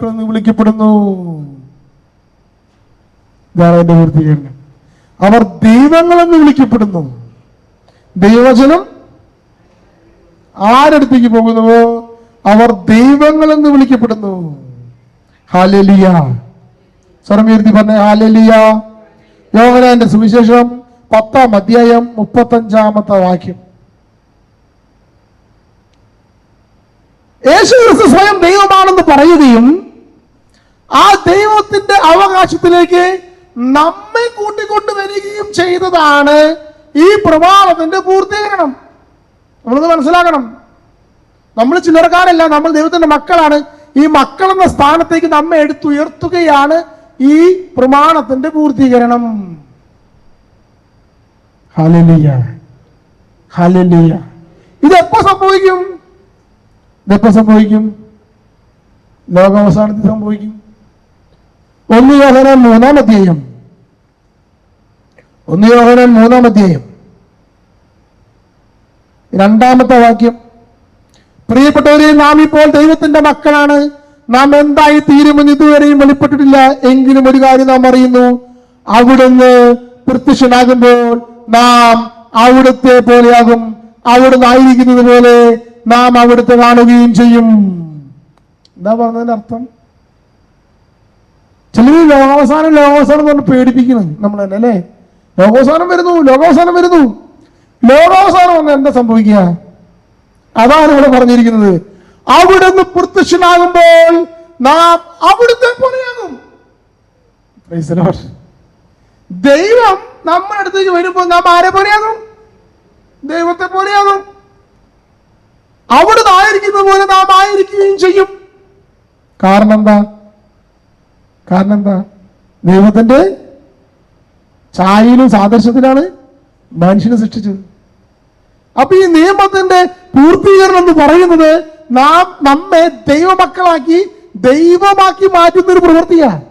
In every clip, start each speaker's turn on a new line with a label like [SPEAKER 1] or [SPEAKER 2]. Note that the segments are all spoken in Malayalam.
[SPEAKER 1] ദൈവമക്കളെന്ന് വിളിക്കപ്പെടുന്നു. ഇതാണ് അതിന്റെ പൂർത്തീകരണം. അവർ ദൈവങ്ങളെന്ന് വിളിക്കപ്പെടുന്നു. ദൈവവചനം ആരടുത്തേക്ക് പോകുന്നുവോ അവർ ദൈവങ്ങളെന്ന് വിളിക്കപ്പെടുന്നു. ഹല്ലേലൂയ. സ്വരമുയർത്തി പറഞ്ഞേ ഹല്ലേലൂയ. യോഹന്നാന്റെ സുവിശേഷം 10-ാം അധ്യായം 35-ാമത്തെ വാക്യം. യേശുക്രിസ്തു സ്വയം ദൈവമാണെന്ന് പറയുകയും ആ ദൈവത്തിന്റെ അവകാശത്തിലേക്ക് നമ്മെ കൂട്ടിക്കൊണ്ടുവരികയും ചെയ്തതാണ് ഈ പ്രമാണത്തിന്റെ പൂർത്തീകരണം. നമ്മളത് മനസ്സിലാക്കണം. നമ്മൾ ചിലർക്കാരല്ല, നമ്മൾ ദൈവത്തിന്റെ മക്കളാണ്. ഈ മക്കൾ എന്ന സ്ഥാനത്തേക്ക് നമ്മെ എടുത്തുയർത്തുകയാണ് ഈ പ്രമാണത്തിന്റെ പൂർത്തീകരണം. Hallelujah, hallelujah. ഇതെപ്പോ സംഭവിക്കും? ലോകാവസാനത്തിൽ സംഭവിക്കും. 1 യോഹന്നാൻ 3-ാം അധ്യായം 2-ാമത്തെ വാക്യം. പ്രിയപ്പെട്ടവരെ, നാം ഇപ്പോൾ ദൈവത്തിന്റെ മക്കളാണ്. നാം എന്തായി തീരുമെന്ന് ഇതുവരെയും വെളിപ്പെട്ടിട്ടില്ല. എങ്കിലും ഒരു കാര്യം നാം അറിയുന്നു, അവിടുന്ന് പ്രത്യക്ഷനാകുമ്പോൾ നാം അവിടുത്തെ പോലെയാകും. അവിടുന്ന് ആയിരിക്കുന്നത് പോലെ നാം അവിടുത്തെ കാണുകയും ചെയ്യും. എന്താ പറഞ്ഞതിന്റെ അർത്ഥം? ചിലർ ലോകാവസാനം എന്ന് പറഞ്ഞ് പേടിപ്പിക്കുന്നത് നമ്മൾ തന്നെ അല്ലേ. ലോകാവസാനം വരുന്നു. ലോകാവസാനം വന്ന് എന്താ സംഭവിക്കുക? അതാണ് ഇവിടെ പറഞ്ഞിരിക്കുന്നത്. അവിടുന്ന് പ്രത്യക്ഷനാകുമ്പോൾ നാം അവിടുത്തെ പോലെയാകും. ദൈവം നമ്മുടെ അടുത്തേക്ക് വരുമ്പോൾ നാം ആരെ പോലെയാകും? ദൈവത്തെ പോലെയാകും. അവിടുന്ന് ആയിരിക്കുന്ന പോലെ നാം ആയിരിക്കുകയും ചെയ്യും. കാരണം എന്താ? ദൈവത്തിന്റെ ഛായയിലും സാദൃശ്യത്തിലാണ് മനുഷ്യനെ സൃഷ്ടിച്ചത്. അപ്പൊ ഈ നിയമത്തിന്റെ പൂർത്തീകരണം എന്ന് പറയുന്നത് നമ്മെ ദൈവമക്കളാക്കി ദൈവമാക്കി മാറ്റുന്ന ഒരു പ്രവൃത്തിയാണ്.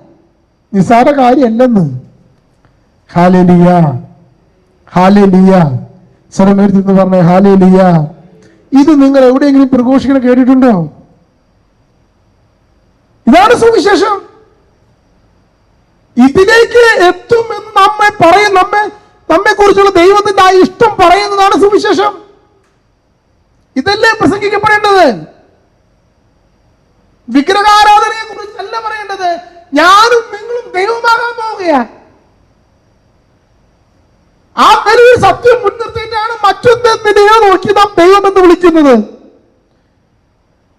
[SPEAKER 1] നിസ്സാര കാര്യമല്ലെന്ന്. Hallelujah, hallelujah. സ്വരമേർത്തി പറഞ്ഞേ ഹല്ലേലൂയ. ഇത് നിങ്ങൾ എവിടെയെങ്കിലും പ്രഘോഷിക്കണം കേട്ടിട്ടുണ്ടോ? ഇതാണ് സുവിശേഷം. ഇതിലേക്ക് എത്തുമെന്ന് നമ്മെ കുറിച്ചുള്ള ദൈവത്തിന്റെ ആ ഇഷ്ടം പറയുന്നതാണ് സുവിശേഷം. ഇതല്ലേ പ്രസംഗിക്കപ്പെടേണ്ടത്. വിഗ്രഹാരാധനയെ കുറിച്ചല്ല പറയേണ്ടത്. ഞാനും നിങ്ങളും ദൈവമാകാൻ പോവുകയാണ്. ആ വലിയ സത്യം മുൻനിർത്തിയിട്ടാണ് മറ്റൊന്നിനെയോ നോക്കി നാം ദൈവം എന്ന് വിളിക്കുന്നത്.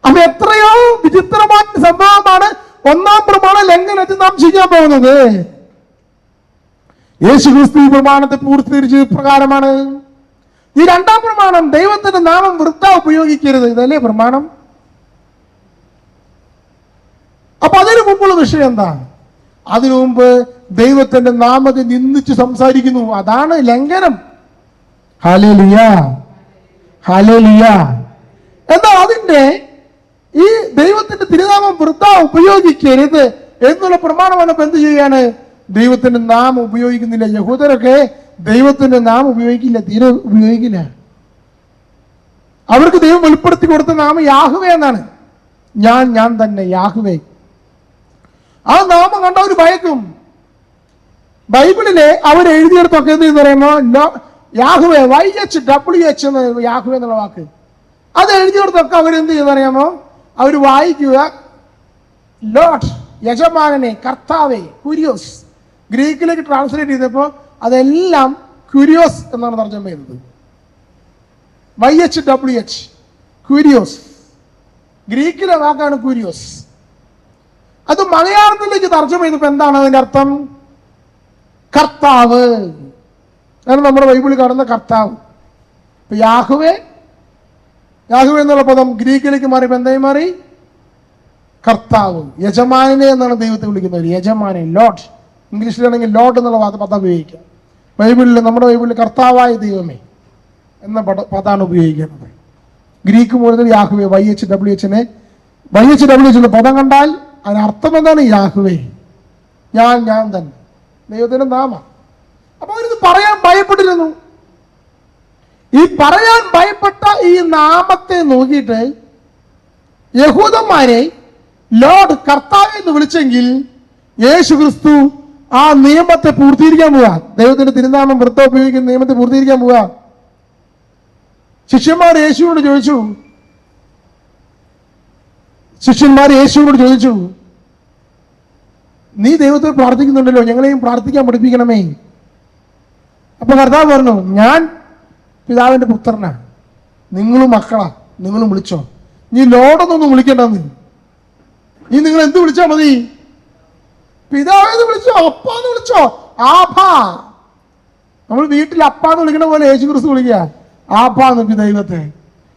[SPEAKER 1] അത് എത്രയോ വിചിത്രമായ സംഭവമാണ് 1-ാം പ്രമാണ ലംഘനത്തിൽ നാം ചെയ്യാൻ പോകുന്നത്. യേശുക്രിസ്തു ഈ പ്രമാണത്തെ പൂർത്തീകരിച്ച പ്രകാരമാണ്. ഈ 2-ാം പ്രമാണം ദൈവത്തിന്റെ നാമം വൃഥ ഉപയോഗിക്കരുത്. ഇതല്ലേ പ്രമാണം. അപ്പൊ അതിനു മുമ്പുള്ള വിഷയം എന്താ? അതിനു മുമ്പ് ദൈവത്തിന്റെ നാമത്തെ നിന്ദിച്ച് സംസാരിക്കുന്നു. അതാണ് ലംഘനം. Hallelujah, hallelujah. എന്നാൽ അതിന്റെ ഈ ദൈവത്തിന്റെ തിരുനാമം വൃഥ ഉപയോഗിക്കരുത് എന്നുള്ള പ്രമാണം വന്നപ്പോ എന്ത് ചെയ്യാണ്? ദൈവത്തിന്റെ നാമം ഉപയോഗിക്കുന്നില്ല. യഹൂദരൊക്കെ ദൈവത്തിന്റെ നാമം ഉപയോഗിക്കില്ല, തീരെ ഉപയോഗിക്കില്ല. അവർക്ക് ദൈവം വെളിപ്പെടുത്തി കൊടുത്ത നാമം യാഹ്വേ എന്നാണ്. ഞാൻ തന്നെ യാഹ്വേ. ആ നാമം കണ്ട അവർ ഭയക്കും. ബൈബിളിലെ അവർ എഴുതിയെടുത്തൊക്കെ എന്ത് പറയുമ്പോ യാഹ്വേ YHWH എന്ന് യാഹ്വേ എന്നുള്ള വാക്ക് അത് എഴുതിയെടുത്തൊക്കെ അവരെന്ത് ചെയ്യുന്നറിയാമോ? അവർ വായിക്കുക ലോർഡ്, യജമാനനെ, കർത്താവേ, കുര്യോസ്. ഗ്രീക്കിലേക്ക് ട്രാൻസ്ലേറ്റ് ചെയ്തപ്പോൾ അതെല്ലാം കുര്യോസ് എന്നാണ് തർജ്ജമ ചെയ്തത്. YHWH, കുര്യോസ്. ഗ്രീക്കിലെ വാക്കാണ് കുര്യോസ്. അത് മലയാളത്തിലേക്ക് തർജ്ജമ ചെയ്തപ്പോൾ എന്താണ് അതിന്റെ അർത്ഥം? കർത്താവ്. അതാണ് നമ്മുടെ ബൈബിളിൽ കാണുന്ന കർത്താവ്. ഇപ്പൊ യാഹ്വേ എന്നുള്ള പദം ഗ്രീക്കിലേക്ക് മാറിയപ്പോൾ എന്തായി മാറി? കർത്താവ്. യജമാനെ എന്നാണ് ദൈവത്തെ വിളിക്കുന്നത്. യജമാനൻ, ലോർഡ്. ഇംഗ്ലീഷിലാണെങ്കിൽ ലോർഡ് എന്നുള്ള പദം ഉപയോഗിക്കാം. നമ്മുടെ ബൈബിളിൽ കർത്താവായ ദൈവമേ എന്ന പദമാണ് ഉപയോഗിക്കുന്നത്. ഗ്രീക്ക് മുഴുവൻ യാഹ്വേ. YHWH എന്ന പദം കണ്ടാൽ അതിനർത്ഥം എന്താണ്? യാഹ്വേ, ഞാൻ തന്നെ, ദൈവത്തിന്റെ നാമം. അപ്പൊ അവരിത് പറയാൻ ഭയപ്പെട്ടിരുന്നു. ഈ പറയാൻ ഭയപ്പെട്ട ഈ നാമത്തെ നോക്കിയിട്ട് യഹൂദന്മാരെ ലോർഡ് കർത്താവ് എന്ന് വിളിച്ചെങ്കിൽ യേശു ക്രിസ്തു ആ നിയമത്തെ പൂർത്തീകരിക്കാൻ പോവാ. ദൈവത്തിന്റെ തിരുനാമം വൃത്തം ഉപയോഗിക്കുന്ന നിയമത്തെ പൂർത്തീകരിക്കാൻ പോവാ. ശിഷ്യന്മാർ യേശുവിനോട് ചോദിച്ചു, നീ ദൈവത്തെ പ്രാർത്ഥിക്കുന്നുണ്ടല്ലോ, ഞങ്ങളെയും പ്രാർത്ഥിക്കാൻ പഠിപ്പിക്കണമേ. അപ്പൊ കർത്താവ് പറഞ്ഞു, ഞാൻ പിതാവിന്റെ പുത്രനാ, നിങ്ങളും മക്കളാ, നിങ്ങളും വിളിച്ചോ. നീ ലോഡൊന്നും വിളിക്കണ്ടെന്ന്, നീ നിങ്ങൾ എന്ത് വിളിച്ചാ മതി? പിതാവെന്ന് വിളിച്ചോ, അപ്പാന്ന് വിളിച്ചോ. ആഭാ, നമ്മൾ വീട്ടിൽ അപ്പാന്ന് വിളിക്കണ പോലെ യേശു ക്രിസ്തു വിളിക്കുക, ആപ്പാന്ന് ദൈവത്തെ.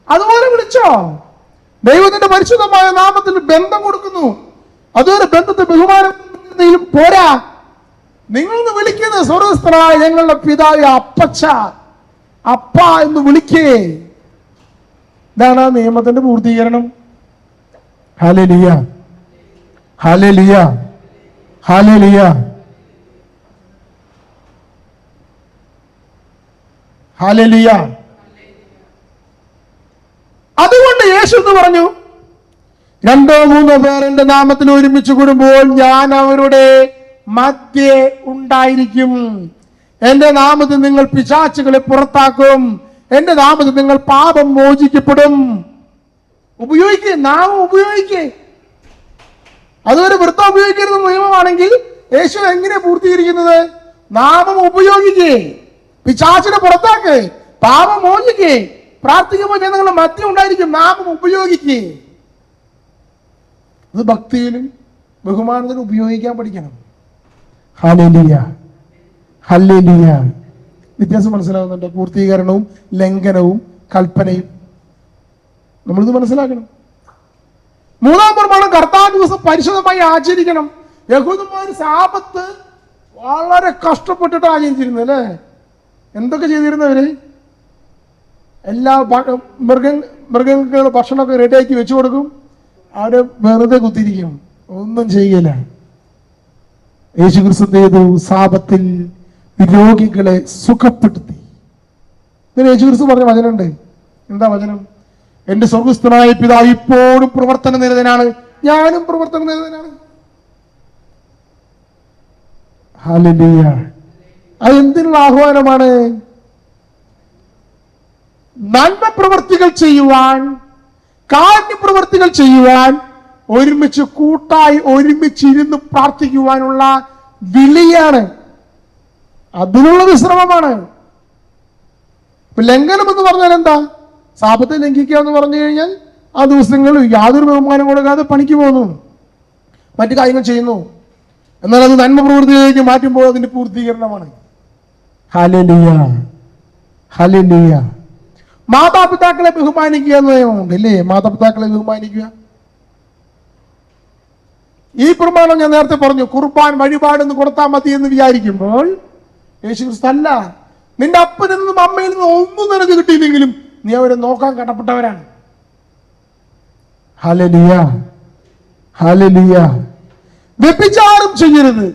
[SPEAKER 1] അതുപോലെ വിളിച്ചോ. ദൈവത്തിന്റെ പരിശുദ്ധമായ നാമത്തിൽ ബന്ധം കൊടുക്കുന്നു. അതുവരെ ബന്ധത്തെ ബഹുമാനം പോരാ. നിങ്ങളൊന്ന് വിളിക്കുന്നത് സ്വർഗസ്ഥനായ ഞങ്ങളുടെ പിതാവ് അപ്പച്ച, അപ്പ എന്ന് വിളിക്കേ. ഇതാണ് ആ നിയമത്തിന്റെ പൂർത്തീകരണം. Hallelujah, hallelujah, hallelujah, hallelujah. അതുകൊണ്ട് യേശു എന്ന് പറഞ്ഞു, 2-3 പേർ എന്റെ നാമത്തിൽ ഒരുമിച്ച് കൂടുമ്പോൾ ഞാൻ അവരുടെ മധ്യേ ഉണ്ടായിരിക്കും. എന്റെ നാമത്തിൽ നിങ്ങൾ പിശാചുകളെ പുറത്താക്കും. എന്റെ നാമത്തിൽ നിങ്ങൾ പാപം മോചിക്കപ്പെടും. ഉപയോഗിക്കേ, നാമം ഉപയോഗിക്കേ. അതുവരെ വൃത്തം ഉപയോഗിക്കരുത് നിയമമാണെങ്കിൽ യേശു എങ്ങനെ പൂർത്തീകരിക്കുന്നത്? നാമം ഉപയോഗിക്കേ, പിശാചിനെ പുറത്താക്കേ, പാപം മോചിക്കേ. പ്രാർത്ഥിക്കുമ്പോൾ ഞാൻ നിങ്ങളുടെ മധ്യം ഉണ്ടായിരിക്കും. നാമം ഉപയോഗിക്കേ. അത് ഭക്തിയിലും ബഹുമാനത്തിലും ഉപയോഗിക്കാൻ പഠിക്കണം. Hallelujah, hallelujah. വ്യത്യാസം മനസ്സിലാകുന്നുണ്ട്? പൂർത്തീകരണവും ലംഘനവും കൽപ്പനയും നമ്മളിത് മനസ്സിലാക്കണം. 3-ാം പ്രമാണം കർത്താവ് ദിവസം പരിശുദ്ധമായി ആചരിക്കണം. യഹൂദന്മാർ സാബത്ത് വളരെ കഷ്ടപ്പെട്ടിട്ട് ആചരിച്ചിരുന്നു അല്ലേ? എന്തൊക്കെ ചെയ്തിരുന്നവര്? എല്ലാ മൃഗങ്ങൾ ഭക്ഷണമൊക്കെ റെഡിയാക്കി വെച്ചു കൊടുക്കും, അവര് വെറുതെ കുത്തിരിക്കും, ഒന്നും ചെയ്യല. യേശു ക്രിസ്തു ചെയ്തു? സാബത്തിൽ രോഗികളെ സുഖപ്പെടുത്തി. യേശു ക്രിസ്തു പറഞ്ഞ വചനമുണ്ട്. എന്താ വചനം? എന്റെ സ്വർഗസ്ഥനായ പിതാവ് ഇപ്പോഴും പ്രവർത്തന നിരതനാണ്, ഞാനും പ്രവർത്തന നിരതനാണ്. ഹല്ലേലൂയ. അത് എന്തിനുള്ള ആഹ്വാനമാണ്? നന്മ പ്രവർത്തികൾ ചെയ്യുവാൻ, കാരുണ്യപ്രവർത്തികൾ ചെയ്യുവാൻ, ഒരുമിച്ച് കൂട്ടായി ഒരുമിച്ചിരുന്ന് പ്രാർത്ഥിക്കുവാനുള്ള വിളിയാണ്. അതിനുള്ള വിശ്രമമാണ്. ലംഘനം എന്ന് പറഞ്ഞാൽ എന്താ? സാബത്തെ ലംഘിക്കുക എന്ന് പറഞ്ഞു കഴിഞ്ഞാൽ ആ ദിവസങ്ങളിൽ യാതൊരു ബഹുമാനം കൊടുക്കാതെ പണിക്ക് പോകുന്നു, മറ്റു കാര്യങ്ങൾ ചെയ്യുന്നു. എന്നാൽ അത് നന്മ പ്രവൃത്തിയിലേക്ക് മാറ്റുമ്പോൾ അതിന്റെ പൂർത്തീകരണമാണ്. Hallelujah, hallelujah. മാതാപിതാക്കളെ ബഹുമാനിക്കുക എന്ന നിയമമുണ്ട് അല്ലേ? മാതാപിതാക്കളെ ബഹുമാനിക്കുക. ഈ പ്രമാണം ഞാൻ നേരത്തെ പറഞ്ഞു, കുർബാൻ വഴിപാടെന്ന് കൊടുത്താൽ മതി എന്ന് വിചാരിക്കുമ്പോൾ യേശു ക്രിസ്തു അല്ല, നിന്റെ അപ്പനിൽ നിന്നും അമ്മയിൽ നിന്നും ഒന്നും നിനക്ക് കിട്ടിയില്ലെങ്കിലും നീ അവരെ നോക്കാൻ കടപ്പെട്ടവരാണ്. Hallelujah, hallelujah. വ്യഭിചാരം ചെയ്യരുത്,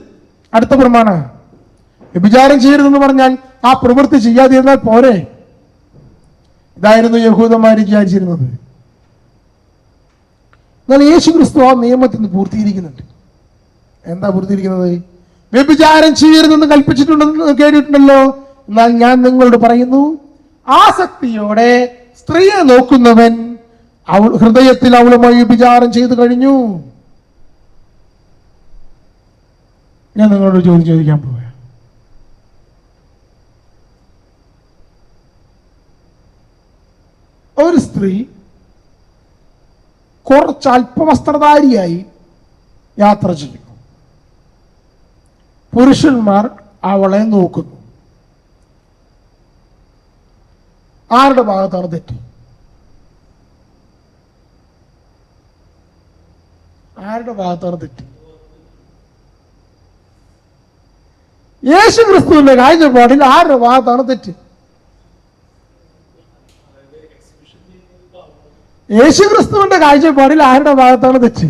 [SPEAKER 1] അടുത്ത പ്രമാണം. വ്യഭിചാരം ചെയ്യരുതെന്ന് പറഞ്ഞാൽ ആ പ്രവൃത്തി ചെയ്യാതിരുന്നാൽ പോരെ. ഇതായിരുന്നു യഹൂദന്മാർ വിചാരിച്ചിരുന്നത്. എന്നാൽ യേശു ക്രിസ്തു ആ നിയമത്തിൽ നിന്ന് പൂർത്തീകരിക്കുന്നുണ്ട്. എന്താ പൂർത്തീകരിക്കുന്നത്? വ്യഭിചാരം ചെയ്യരുതെന്ന് കൽപ്പിച്ചിട്ടുണ്ടെന്ന് കേട്ടിട്ടുണ്ടല്ലോ. എന്നാൽ ഞാൻ നിങ്ങളോട് പറയുന്നു, ആസക്തിയോടെ സ്ത്രീയെ നോക്കുന്നവൻ ഹൃദയത്തിൽ അവളുമായി വ്യഭിചാരം ചെയ്തു കഴിഞ്ഞു. ഞാൻ നിങ്ങളോട് ചോദിക്കാൻ പോവുക. ഒരു സ്ത്രീ കുറച്ച് അല്പവസ്ത്രധാരിയായി യാത്ര ചെയ്യുന്നു. പുരുഷന്മാർ അവളെ നോക്കുന്നു. ആരുടെ ഭാഗത്താണ് തെറ്റ്? ആരുടെ ഭാഗത്താണ് തെറ്റ്? യേശു ക്രിസ്തുവിന്റെ കാഴ്ചപ്പാടിൽ ആരുടെ ഭാഗത്താണ് തെറ്റ്? യേശു ക്രിസ്തുവിന്റെ കാഴ്ചപ്പാടിൽ ആരുടെ ഭാഗത്താണ് തെറ്റ്?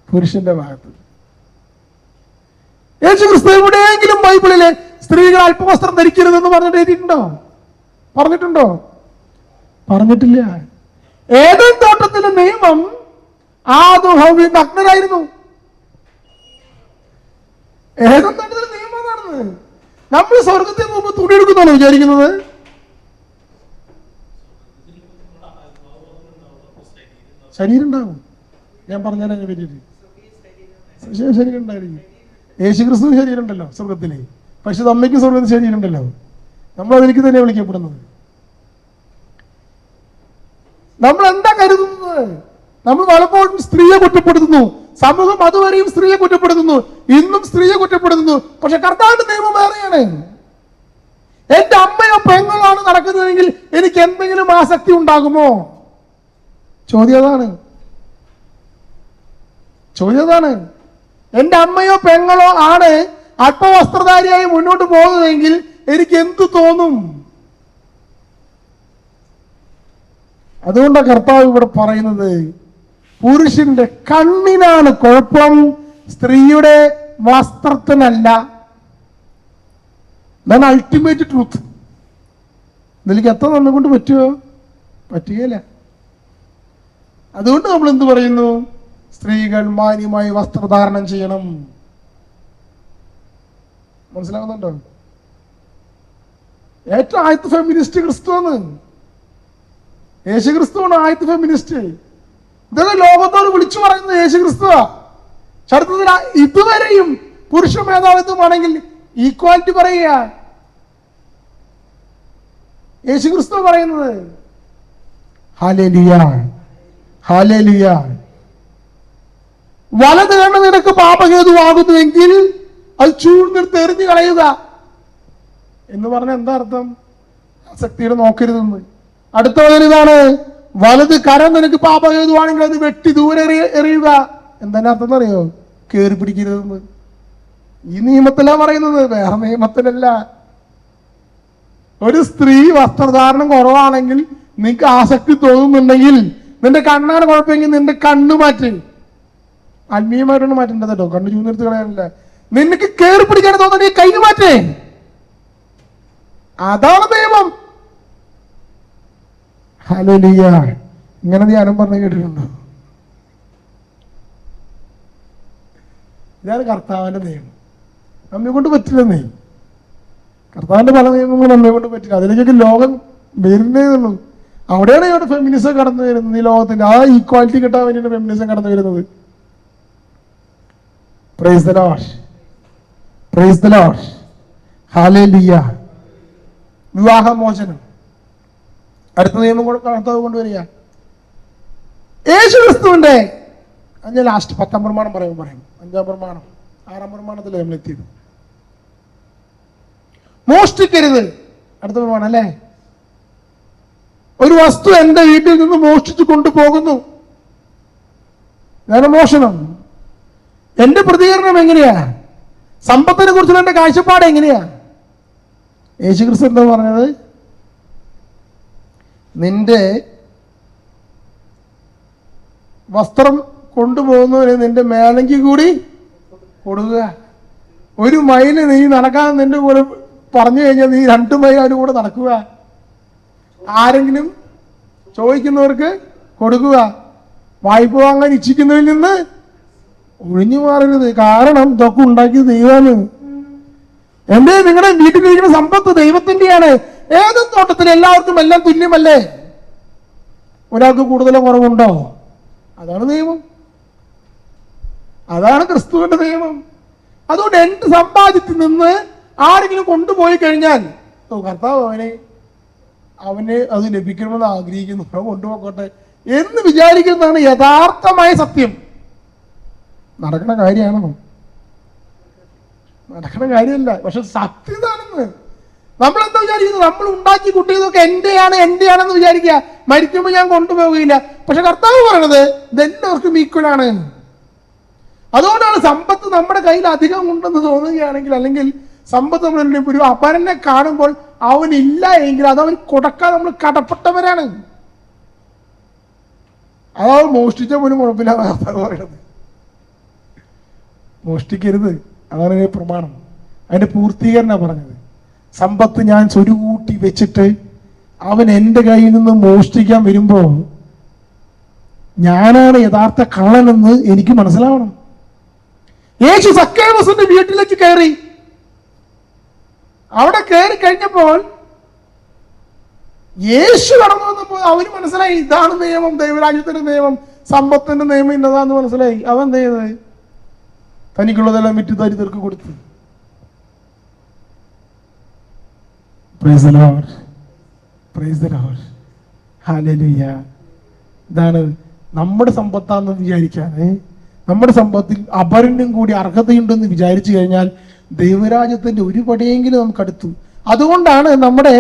[SPEAKER 1] പുരുഷന്റെ ഭാഗത്ത്. യേശു ക്രിസ്തു എവിടെയെങ്കിലും ബൈബിളിലെ സ്ത്രീകൾ അല്പവസ്ത്രം ധരിക്കരുതെന്ന് പറഞ്ഞിട്ട് എഴുതിയിട്ടുണ്ടോ? പറഞ്ഞിട്ടുണ്ടോ? പറഞ്ഞിട്ടില്ല. ഏദൻ തോട്ടത്തിലെ നിയമം ആദം ഹവ്വയും നഗ്നരായിരുന്നു. ഏദൻ തോട്ടത്തിലെ നിയമം നടന്നത്. നമ്മൾ സ്വർഗത്തിൽ മുമ്പ് തുണി എടുക്കുന്നതാണോ വിചാരിക്കുന്നത്? ശരീരം ഉണ്ടാകും. ഞാൻ പറഞ്ഞാൽ അതിനെ പറ്റിയിട്ട് ശരീരം ഉണ്ടായിരിക്കും. യേശുക്രിസ്തു ശരീരം ഉണ്ടല്ലോ സ്വർഗത്തിലെ. പക്ഷെ അമ്മയ്ക്ക് സ്വർഗത്തിൽ ശരീരം ഉണ്ടല്ലോ. നമ്മൾ അതിലേക്ക് തന്നെ വിളിക്കപ്പെടുന്നത്. നമ്മൾ എന്താ കരുതുന്നത്? നമ്മൾ പലപ്പോഴും സ്ത്രീയെ കുറ്റപ്പെടുത്തുന്നു. സമൂഹം അതുവരെയും സ്ത്രീയെ കുറ്റപ്പെടുത്തുന്നു, ഇന്നും സ്ത്രീയെ കുറ്റപ്പെടുത്തുന്നു. പക്ഷെ കർത്താവിന്റെ നിയമം വേറെയാണ്. എന്റെ അമ്മയോ പെങ്ങളാണ് നടക്കുന്നതെങ്കിൽ എനിക്ക് എന്തെങ്കിലും ആസക്തി ഉണ്ടാകുമോ? ചോദ്യം അതാണ്. എന്റെ അമ്മയോ പെങ്ങളോ ആണ് അല്പവസ്ത്രധാരിയായി മുന്നോട്ട് പോകുന്നതെങ്കിൽ എനിക്ക് എന്തു തോന്നും? അതുകൊണ്ടാണ് കർത്താവ് ഇവിടെ പറയുന്നത്, പുരുഷന്റെ കണ്ണിനാണ് കുഴപ്പം, സ്ത്രീയുടെ വസ്ത്രത്തിനല്ല. അതാണ് അൾട്ടിമേറ്റ് ട്രൂത്ത്. ഇതിലേക്ക് എത്ര നമ്മെ കൊണ്ട് പറ്റുമോ? പറ്റുകയില്ല. അതുകൊണ്ട് നമ്മൾ എന്ത് പറയുന്നു? സ്ത്രീകൾ മാന്യമായി വസ്ത്രധാരണം ചെയ്യണം. മനസ്സിലാവുന്നുണ്ടോ? ഏറ്റവും ആദ്യത്തെ ഫെമിനിസ്റ്റ് ക്രിസ്തുവാണ്. യേശുക്രിസ്തുവാണ് ആദ്യത്തെ ഫെമിനിസ്റ്റ്. ഇതൊക്കെ ലോകത്തോട് വിളിച്ചു പറയുന്നത് യേശുക്രിസ്തുവാ. ചരിത്രത്തിൽ ഇതുവരെയും പുരുഷ മേധാവിത്വമാണെങ്കിൽ ഈക്വാലിറ്റി പറയുക യേശുക്രിസ്തു പറയുന്നത്. Hallelujah, hallelujah. വലത് കണ്ണ് നിനക്ക് പാപഹേതുവാകുന്നുവെങ്കിൽ അത് ചൂഴ്ന്നെടുത്ത് എറിഞ്ഞു കളയുക എന്ന് പറഞ്ഞ എന്താ അർത്ഥം? ആസക്തിയുടെ നോക്കരുതെന്ന്. അടുത്ത വചനം ഇതാണ്, വലത് കരം നിനക്ക് പാപഹേതുവാണെങ്കിൽ അത് വെട്ടി ദൂരെ എറിയുക. എന്താ അർത്ഥം എന്നറിയോ? കയറി പിടിക്കരുതെന്ന്. ഈ നിയമത്തിലാ പറയുന്നത്, വേറെ നിയമത്തിലല്ല. ഒരു സ്ത്രീ വസ്ത്രധാരണം കുറവാണെങ്കിൽ നിനക്ക് ആസക്തി തോന്നുന്നുണ്ടെങ്കിൽ, നിന്റെ കണ്ണാണ് കുഴപ്പമെങ്കിൽ നിന്റെ കണ്ണ് മാറ്റി. ആത്മീയമായിട്ടാണ് മാറ്റേണ്ടത് കേട്ടോ, കണ്ണ് ചൂന്നെടുത്ത് കളയാനില്ല. നിനക്ക് കയറി പിടിക്കാൻ തോന്നുന്നു, നീ കൈ മാറ്റേ. അതാണ് നിയമം. ഹല്ലേലൂയ. ഇങ്ങനെ ധ്യാനം പറഞ്ഞു കേട്ടിട്ടുണ്ടോ? ഇതാണ് കർത്താവിന്റെ നിയമം. നമ്മെ കൊണ്ട് പറ്റില്ലെന്നേ. കർത്താവിന്റെ പല നിയമങ്ങളും നമ്മെ കൊണ്ട് പറ്റില്ല. അതിലേക്കൊക്കെ ലോകം വരുന്നേ ഉള്ളൂ. അവിടെയാണ് ഇവിടെ ഫെമിനിസം കടന്നു വരുന്നത്. ഈ ലോകത്തിന്റെ ആ ഈക്വാലിറ്റി കിട്ടാൻ വേണ്ടിയാണ് ഫെമിനിസം കടന്നു വരുന്നത്. Price the Lord, praise the Lord, hallelujah. വിവാഹമോചനം അടുത്ത നിയമം കർത്താവ് കൊണ്ടുവരിക. യേശുക്രിസ്തുവിന്റെ ഞാൻ ലാസ്റ്റ് 10-ാം പ്രമാണം പറയും. 5-ാം പ്രമാണം, 6-ാം പ്രമാണത്തിലെ നമ്മൾ എത്തിയത്. മോഷ്ടിക്കരുത് അടുത്ത പ്രമാണം അല്ലേ. ഒരു വസ്തു എന്റെ വീട്ടിൽ നിന്ന് മോഷ്ടിച്ചു കൊണ്ടുപോകുന്നു, ഞാൻ മോഷണം. എന്റെ പ്രതികരണം എങ്ങനെയാ? സമ്പത്തിനെ കുറിച്ചുള്ള എന്റെ കാഴ്ചപ്പാട് എങ്ങനെയാ? യേശുക്രിസ്തു എന്താ പറഞ്ഞത്? നിന്റെ വസ്ത്രം കൊണ്ടുപോകുന്നവന് നിന്റെ മേലങ്കി കൂടി കൊടുക്കുക. 1 മൈല് നീ നടക്കാൻ നിന്റെ കൂടെ പറഞ്ഞു കഴിഞ്ഞാൽ നീ 2 മൈൽ അവന് കൂടെ നടക്കുക. ആരെങ്കിലും ചോദിക്കുന്നവർക്ക് കൊടുക്കുക. വായ്പ വാങ്ങാൻ ഇച്ഛിക്കുന്നതിൽ നിന്ന് ഒഴിഞ്ഞു മാറരുത്. കാരണം ഇതൊക്കെ ഉണ്ടാക്കിയത് ദൈവമാണ്. എന്റെ നിങ്ങളുടെ വീട്ടിലിരിക്കുന്ന സമ്പത്ത് ദൈവത്തിന്റെയാണ്. ഏതും തോട്ടത്തിൽ എല്ലാവർക്കും എല്ലാം തുല്യമല്ലേ? ഒരാൾക്ക് കൂടുതലോ കുറവുണ്ടോ? അതാണ് നിയമം. അതാണ് ക്രിസ്തുവിന്റെ നിയമം. അതുകൊണ്ട് എന്റെ സമ്പാദ്യത്തിൽ നിന്ന് ആരെങ്കിലും കൊണ്ടുപോയി കഴിഞ്ഞാൽ കർത്താവ് അവന് അത് ലഭിക്കണമെന്ന് ആഗ്രഹിക്കുന്നു, കൊണ്ടുപോകട്ടെ എന്ന് വിചാരിക്കുന്നതാണ് യഥാർത്ഥമായ സത്യം. നടക്കണ കാര്യമാണോ? നടക്കണ കാര്യമല്ല. പക്ഷെ സത്യം ഇതാണെന്ന് നമ്മളെന്താ വിചാരിക്കുന്നത്? നമ്മൾ ഉണ്ടാക്കി കുട്ടിയതൊക്കെ എന്റെയാണെന്ന് വിചാരിക്കുക. മരിക്കുമ്പോൾ ഞാൻ കൊണ്ടുപോവുകയില്ല. പക്ഷെ കർത്താവ് പറയണത് ഇതെല്ലാവർക്കും ഈക്വലാണ്. അതുകൊണ്ടാണ് സമ്പത്ത് നമ്മുടെ കയ്യിൽ അധികം ഉണ്ടെന്ന് തോന്നുകയാണെങ്കിൽ, അല്ലെങ്കിൽ സമ്പത്ത് നമ്മൾ ഒരു അപരനെ കാണുമ്പോൾ അവനില്ല എങ്കിൽ അതവൻ കൊടുക്കാൻ നമ്മൾ കടപ്പെട്ടവരാണ്. അതാവ് മോഷ്ടിച്ച പോലും കുഴപ്പമില്ല പറയണത്. മോഷ്ടിക്കരുത്, അതാണ് പ്രമാണം. അതിന്റെ പൂർത്തീകരണ പറഞ്ഞത്. സമ്പത്ത് ഞാൻ സ്വരുകൂട്ടി വെച്ചിട്ട് അവൻ എൻ്റെ കയ്യിൽ നിന്ന് മോഷ്ടിക്കാൻ വരുമ്പോൾ ഞാനാണ് യഥാർത്ഥ കള്ളനെന്ന് എനിക്ക് മനസ്സിലാവണം. യേശു സക്കേവൂസിന്റെ വീട്ടിലേക്ക് കയറി. അവിടെ കയറി കഴിഞ്ഞപ്പോൾ യേശു കടന്നു വന്നപ്പോൾ അവന് മനസ്സിലായി, ഇതാണ് നിയമം, ദൈവരാജ്യത്തിന്റെ നിയമം, സമ്പത്തിന്റെ നിയമം ഇന്നതാന്ന് മനസ്സിലായി. അവൻ എന്ത് ചെയ്തത്? തനിക്കുള്ളതെല്ലാം വിറ്റ് ദരിദ്രർക്ക് കൊടുത്തു. Price the Lord, praise the Lord, hallelujah. ഇതാണ് നമ്മുടെ സമ്പത്താന്ന് വിചാരിക്കാതെ, നമ്മുടെ സമ്പത്തിൽ അപരനും കൂടി അർഹതയുണ്ടെന്ന് വിചാരിച്ചു കഴിഞ്ഞാൽ ദൈവരാജ്യത്തിന്റെ ഒരു പടിയെങ്കിലും നമുക്ക് അടുത്തു. അതുകൊണ്ടാണ് നമ്മുടെ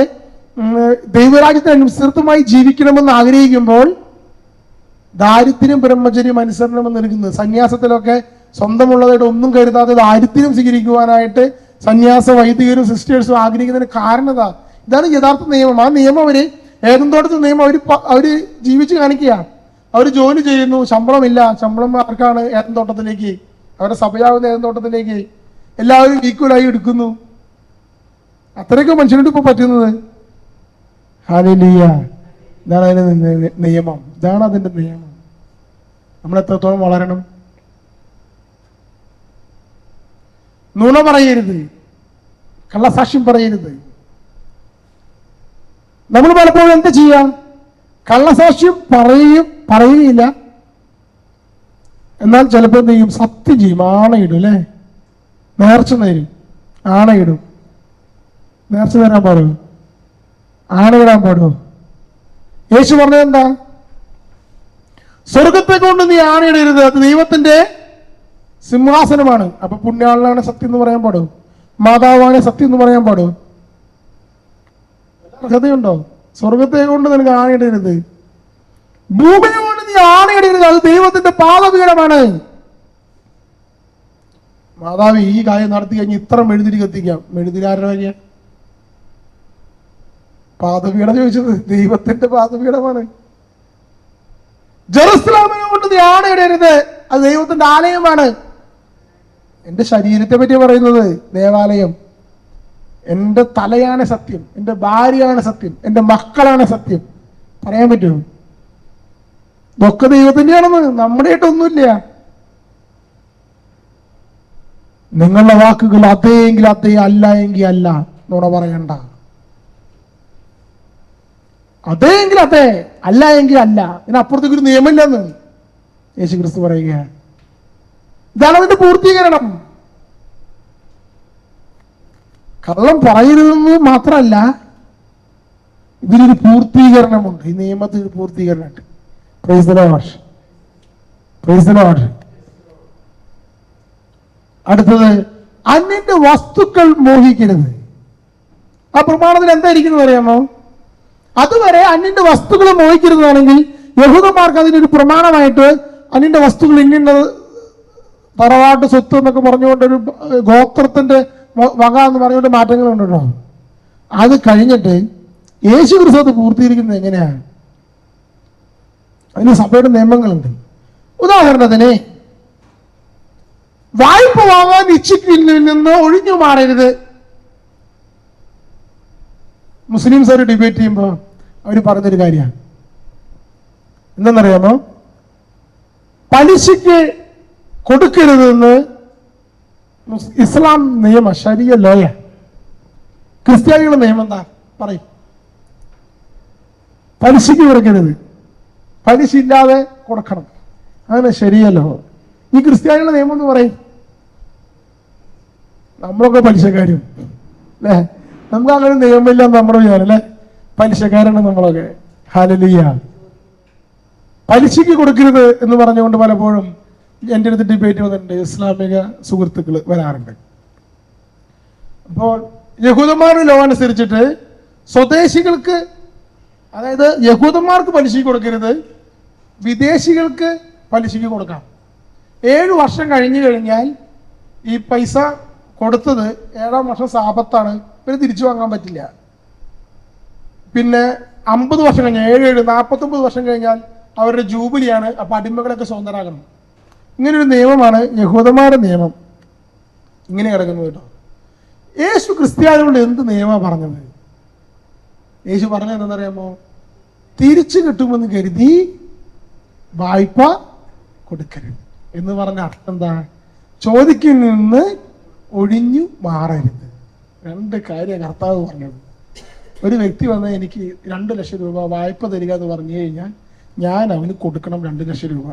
[SPEAKER 1] ദൈവരാജ്യത്തിന് അനുസൃതമായി ജീവിക്കണമെന്ന് ആഗ്രഹിക്കുമ്പോൾ ദാരിദ്ര്യം ബ്രഹ്മചര്യം അനുസരണമെന്ന് എടുക്കുന്നത്. സന്യാസത്തിലൊക്കെ സ്വന്തമുള്ളതായിട്ട് ഒന്നും കരുതാതെ ദാരിദ്ര്യം സ്വീകരിക്കുവാനായിട്ട് സന്യാസ വൈദികരും സിസ്റ്റേഴ്സും ആഗ്രഹിക്കുന്നതിന് കാരണം ഇതാണ് യഥാർത്ഥ നിയമം. ആ നിയമം അവര് ഏതും തോട്ടത്തിൽ നിയമം അവര് ജീവിച്ച് കാണിക്കുക. അവർ ജോലി ചെയ്യുന്നു, ശമ്പളമില്ല. ശമ്പളം ആർക്കാണ്? ഏതും തോട്ടത്തിലേക്ക്, അവരുടെ സഭയാവുന്ന ഏതും തോട്ടത്തിലേക്ക് എല്ലാവരും ഈക്വലായി എടുക്കുന്നു. അത്രയൊക്കെ മനുഷ്യനോട് ഇപ്പൊ പറ്റുന്നത്. ഹല്ലേലൂയ. ഇതാണ് അതിന്റെ നിയമം, ഇതാണ് അതിന്റെ നിയമം. നമ്മൾ എത്രത്തോളം വളരണം? നുണ പറയരുത്, കള്ളസാക്ഷ്യം പറയരുത്. നമ്മൾ പലപ്പോഴും എന്താ ചെയ്യാം? കള്ളസാക്ഷ്യം പറയുകയില്ല, എന്നാൽ ചിലപ്പോൾ എന്ത് ചെയ്യും? സത്യം ചെയ്യും. ആണയിടും അല്ലേ? നേർച്ച നേരും, ആണയിടും. നേർച്ച തരാൻ പാടുമോ? ആണയിടാൻ പാടുമോ? യേശു പറഞ്ഞത് എന്താ? സ്വർഗത്തെ കൊണ്ട് നീ ആണയിടരുത്, അത് ദൈവത്തിന്റെ സിംഹാസനമാണ്. അപ്പൊ പുണ്യാളനാണ് സത്യം എന്ന് പറയാൻ പാടുമോ? മാതാവാണ് സത്യം എന്ന് പറയാൻ പാടുമോ? അർഹതയുണ്ടോ? സ്വർഗത്തെ കൊണ്ട് നിനക്ക് ആണയിടരുത്, ഭൂമിയെ കൊണ്ട് നീ ആണയിടരുത്, അത് ദൈവത്തിന്റെ പാദപീഠമാണ്. മാതാവ് ഈ കാര്യം നടത്തി കഴിഞ്ഞ് ഇത്ര മെഴുതിരി കത്തിക്കാം. മെഴുതിരി ആരുടെ വഴിയ? പാദപീഠം ചോദിച്ചത് ദൈവത്തിന്റെ പാദപീഠമാണ്. ജെറുസലേമിനെ കൊണ്ട് നീ ആണയിടരുത്, അത് ദൈവത്തിന്റെ ആലയമാണ്. എന്റെ ശരീരത്തെ പറ്റി പറയുന്നത് ദേവാലയം. എന്റെ തലയാണ് സത്യം, എന്റെ ഭാര്യയാണ് സത്യം, എന്റെ മക്കളാണ് സത്യം. പറയാൻ പറ്റുമോ? ഇതൊക്കെ ദൈവത്തിന്റെയാണെന്ന്, നമ്മുടെ ആയിട്ടൊന്നുമില്ല. നിങ്ങളുടെ വാക്കുകൾ അതേ എങ്കിൽ അതേ, അല്ല എങ്കിൽ അല്ല. നുണ പറയണ്ട. അതേ എങ്കിൽ അതെ, അല്ല എങ്കിൽ അല്ല. ഇതിനപ്പുറത്തേക്ക് ഒരു നിയമമില്ലെന്ന് യേശു ക്രിസ്തു പറയുകയാണ്. ഇതാണ് അതിന്റെ പൂർത്തീകരണം. കള്ളം പറയരുതെന്ന് മാത്രമല്ല, ഇതിനൊരു പൂർത്തീകരണമുണ്ട്. ഈ നിയമത്തിന് ഒരു പൂർത്തീകരണമുണ്ട്. Praise the Lord, praise the Lord. അടുത്തത്, അന്യന്റെ വസ്തുക്കൾ മോഹിക്കരുത്. ആ പ്രമാണത്തിൽ എന്തായിരിക്കും അറിയാമോ? അതുവരെ അന്യന്റെ വസ്തുക്കൾ മോഹിക്കരുതാണെങ്കിൽ യഹൂദന്മാർക്ക് അതിനൊരു പ്രമാണമായിട്ട് അന്യന്റെ വസ്തുക്കൾ ഇന്ന തറവാട്ട് സ്വത്ത് എന്നൊക്കെ പറഞ്ഞുകൊണ്ടൊരു ഗോത്രത്തിന്റെ വക എന്ന് പറഞ്ഞുകൊണ്ട് മാറ്റങ്ങളുണ്ടല്ലോ. അത് കഴിഞ്ഞിട്ട് യേശു ക്രിസ്തു അത് പൂർത്തീകരിക്കുന്നത് എങ്ങനെയാണ്? അതിന് സഭയുടെ നിയമങ്ങളുണ്ട്. ഉദാഹരണത്തിന്, വായ്പ വാങ്ങാൻ ഇച്ഛിക്കുന്നതിൽ നിന്ന് ഒഴിഞ്ഞു മാറരുത്. മുസ്ലിംസ് അവർ ഡിബേറ്റ് ചെയ്യുമ്പോൾ അവർ പറഞ്ഞൊരു കാര്യമാണ് എന്തെന്നറിയാമോ? പലിശയ്ക്ക് കൊടുക്കരുതെന്ന് ഇസ്ലാം നിയമ, ശരിയ ലോയ. ക്രിസ്ത്യാനികളുടെ നിയമം എന്താ പറയും? പലിശയ്ക്ക് കൊടുക്കരുത്, പലിശ ഇല്ലാതെ കൊടുക്കണം. അങ്ങനെ ശരിയല്ലോ. ഈ ക്രിസ്ത്യാനികളുടെ നിയമം എന്ന് പറയും. നമ്മളൊക്കെ പലിശക്കാരും അല്ലേ? നമുക്ക് അങ്ങനെ നിയമമില്ല നമ്മുടെ വിചാരം അല്ലേ? പലിശക്കാരാണ് നമ്മളൊക്കെ. ഹല്ലേലൂയ. പലിശയ്ക്ക് കൊടുക്കരുത് എന്ന് പറഞ്ഞുകൊണ്ട് പലപ്പോഴും എൻ്റെ അടുത്ത് ഡിബേറ്റ് വന്നിട്ടുണ്ട്. ഇസ്ലാമിക സുഹൃത്തുക്കൾ വരാറുണ്ട്. അപ്പോൾ യഹൂദന്മാരുടെ ലോ അനുസരിച്ചിട്ട് സ്വദേശികൾക്ക്, അതായത് യഹൂദന്മാർക്ക് പലിശയ്ക്ക് കൊടുക്കരുത്, വിദേശികൾക്ക് പലിശയ്ക്ക് കൊടുക്കാം. 7 വർഷം കഴിഞ്ഞു കഴിഞ്ഞാൽ ഈ പൈസ കൊടുത്തത് 7ാം വർഷം സാപത്താണ്, പിന്നെ തിരിച്ചു വാങ്ങാൻ പറ്റില്ല. പിന്നെ 50 വർഷം കഴിഞ്ഞാൽ 7 49 വർഷം കഴിഞ്ഞാൽ അവരുടെ ജൂബിലിയാണ്. അപ്പൊ അടിമകളൊക്കെ സ്വതന്ത്രരാകണം. ഇങ്ങനൊരു നിയമമാണ് യഹൂദന്മാരുടെ നിയമം. ഇങ്ങനെ കിടക്കുന്നത് കേട്ടോ. യേശു ക്രിസ്ത്യാനികളോട് എന്ത് നിയമമാണ് പറഞ്ഞത്? യേശു പറഞ്ഞത് എന്താണെന്നറിയാമോ? തിരിച്ചു കിട്ടുമെന്ന് കരുതി വായ്പ കൊടുക്കരുത് എന്ന് പറഞ്ഞ അർത്ഥം എന്താ? ചോദിക്കുന്ന നിന്ന് ഒഴിഞ്ഞു മാറരുത്. രണ്ട് കാര്യം കർത്താവ് പറഞ്ഞത്. ഒരു വ്യക്തി വന്ന് എനിക്ക് 2 ലക്ഷം രൂപ വായ്പ തരിക എന്ന് പറഞ്ഞു കഴിഞ്ഞാൽ ഞാൻ അവന് കൊടുക്കണം 2 ലക്ഷം രൂപ.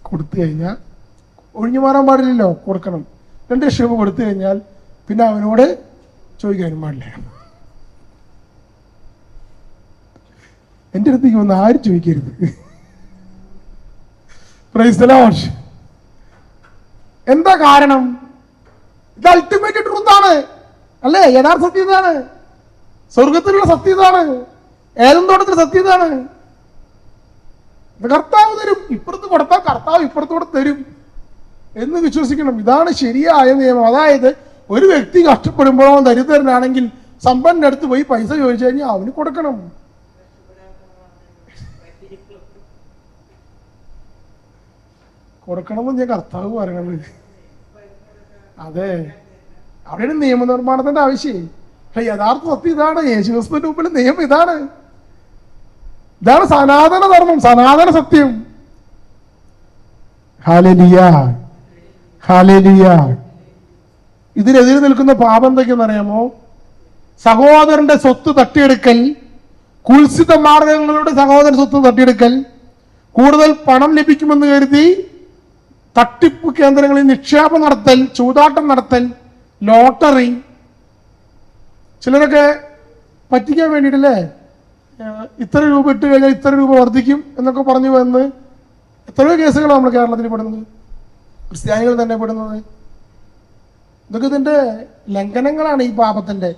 [SPEAKER 1] കൊടുത്തു കഴിഞ്ഞാൽ ഒഴിഞ്ഞു മാറാൻ പാടില്ലല്ലോ, കൊടുക്കണം. 2 ലക്ഷം രൂപ കൊടുത്തു കഴിഞ്ഞാൽ പിന്നെ അവനോട് ചോദിക്കാനും പാടില്ല. എൻ്റെ അടുത്തേക്ക് വന്ന് ആരും ചോദിക്കരുത്. Price the Lord. എന്താ കാരണം? ഇത് അൾട്ടിമേറ്റ് ട്രൂത്ത് ആണ് അല്ലേ? യഥാർത്ഥ സത്യം ഇതാണ്. സ്വർഗത്തിലുള്ള സത്യം ഇതാണ്. ഏതും തോട്ടത്തിൽ സത്യം ഇതാണ്. കർത്താവ് തരും. ഇപ്പുറത്ത് കൊടുത്താൽ കർത്താവ് ഇപ്പുറത്തോടെ തരും എന്ന് വിശ്വസിക്കണം. ഇതാണ് ശരിയായ നിയമം. അതായത് ഒരു വ്യക്തി കഷ്ടപ്പെടുമ്പോഴോ ദരിദ്രനാണെങ്കിൽ സമ്പന്നന്റെ അടുത്ത് പോയി പൈസ ചോദിച്ചു കഴിഞ്ഞാൽ അവന് കൊടുക്കണം. കൊടുക്കണമെന്ന് ഞാൻ കർത്താവ് പറയണത്. അതെ, അവിടെയാണ് നിയമനിർമ്മാണത്തിന്റെ ആവശ്യം. പക്ഷെ യഥാർത്ഥ സത്യം ഇതാണ്. യേശുക്രിസ്തുവിന്റെ മുമ്പിൽ നിയമം ഇതാണ്. ഇതാണ് സനാതന ധർമ്മം, സനാതന സത്യം. Hallelujah, hallelujah. ഇതിനെതിരെ നിൽക്കുന്ന പാപം എന്തൊക്കെയെന്ന് അറിയാമോ? സഹോദരന്റെ സ്വത്ത് തട്ടിയെടുക്കൽ, കുൽസിത മാർഗങ്ങളുടെ സഹോദരൻ സ്വത്ത് തട്ടിയെടുക്കൽ, കൂടുതൽ പണം ലഭിക്കുമെന്ന് കരുതി തട്ടിപ്പ് കേന്ദ്രങ്ങളിൽ നിക്ഷേപം നടത്തൽ, ചൂതാട്ടം നടത്തൽ, ലോട്ടറി. ചിലരൊക്കെ പറ്റിക്കാൻ വേണ്ടിയിട്ടല്ലേ ഇത്ര രൂപ ഇട്ട് കഴിഞ്ഞാൽ ഇത്ര രൂപ വർദ്ധിക്കും എന്നൊക്കെ പറഞ്ഞു വന്ന് എത്രയോ കേസുകളാണ് നമ്മൾ കേരളത്തിൽ പെടുന്നത്, ക്രിസ്ത്യാനികൾ തന്നെ പെടുന്നത്. ഇതൊക്കെ ഇതിന്റെ ലംഘനങ്ങളാണ് ഈ പാപത്തിന്റെ.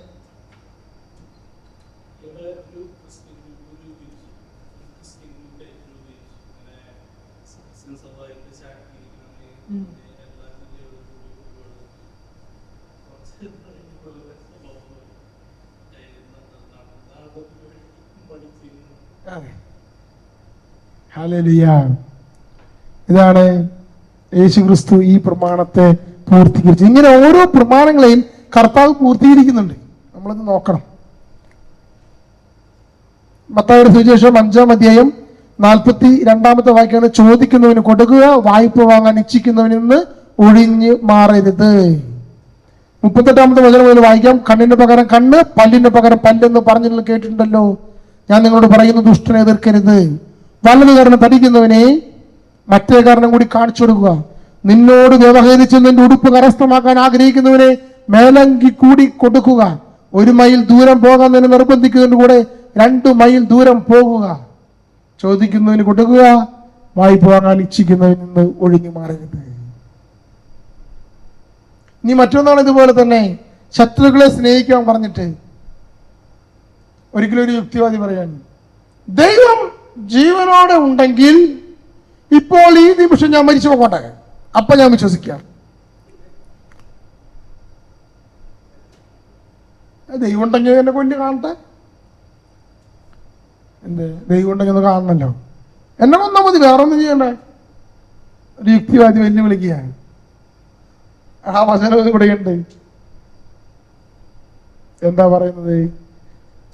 [SPEAKER 1] ഹല്ലേലൂയ. ഇതാണ് യേശുക്രിസ്തു ഈ പ്രമാണത്തെ പൂർത്തീകരിച്ചു. ഇങ്ങനെ ഓരോ പ്രമാണങ്ങളെയും കർത്താവ് പൂർത്തീകരിക്കുന്നുണ്ട്. നമ്മളത് നോക്കണം. മത്തായിയുടെ സുവിശേഷം 5-ാം അധ്യായം 42-ാമത്തെ വാക്യമാണ്: ചോദിക്കുന്നവന് കൊടുക്കുക, വായ്പ വാങ്ങാൻ ഇച്ഛിക്കുന്നവനിൽ നിന്ന് ഒഴിഞ്ഞു മാറരുത്. 38-ാമത്തെ വചനം മുതൽ വായിക്കാം. കണ്ണിന് പകരം കണ്ണ്, പല്ലിന് പകരം പല്ലെന്ന് പറഞ്ഞിട്ടുള്ള കേട്ടിട്ടുണ്ടല്ലോ. ഞാൻ നിങ്ങളോട് പറയുന്നു, ദുഷ്ടനെ എതിർക്കരുത്. വലത് കാരണം തടിക്കുന്നവനെ മറ്റേ കാരണം കൂടി കാണിച്ചു കൊടുക്കുക. നിന്നോട് വ്യവഹരിച്ച് നിന്റെ ഉടുപ്പ് കരസ്ഥമാക്കാൻ ആഗ്രഹിക്കുന്നവനെ മേലങ്കി കൂടി കൊടുക്കുക. 1 മൈൽ ദൂരം പോകാൻ നിന്നെ നിർബന്ധിക്കുന്നതിന് കൂടെ 2 മൈൽ ദൂരം പോകുക. ചോദിക്കുന്നതിന് കൊടുക്കുക, വായ്പ വാങ്ങാൻ ഇച്ഛിക്കുന്നതിൽ നിന്ന് ഒഴിഞ്ഞു മാറരുത്. ഇനി മറ്റൊന്നാണ് ഇതുപോലെ തന്നെ ശത്രുക്കളെ സ്നേഹിക്കാൻ പറഞ്ഞിട്ട് ഒരിക്കലും ഒരു യുക്തിവാദി പറയാൻ, ദൈവം ജീവനോടെ ഉണ്ടെങ്കിൽ ഇപ്പോൾ ഈ നിമിഷം ഞാൻ മരിച്ചു പോകട്ടെ, അപ്പൊ ഞാൻ വിശ്വസിക്കാം. ദൈവം ഉണ്ടെങ്കിൽ എന്നെ കൊല്ലി കാണട്ടെ. എന്ത് ദൈവം ഉണ്ടെങ്കിൽ ഒന്ന് കാണണല്ലോ, എന്നെ കൊന്നാ മതി, വേറെ ഒന്നും ചെയ്യണ്ടേ. ഒരു യുക്തിവാദി വെല്ലുവിളിക്കുകയാണ്. ആ വചനം ഇവിടെയുണ്ട്. എന്താ പറയുന്നത്?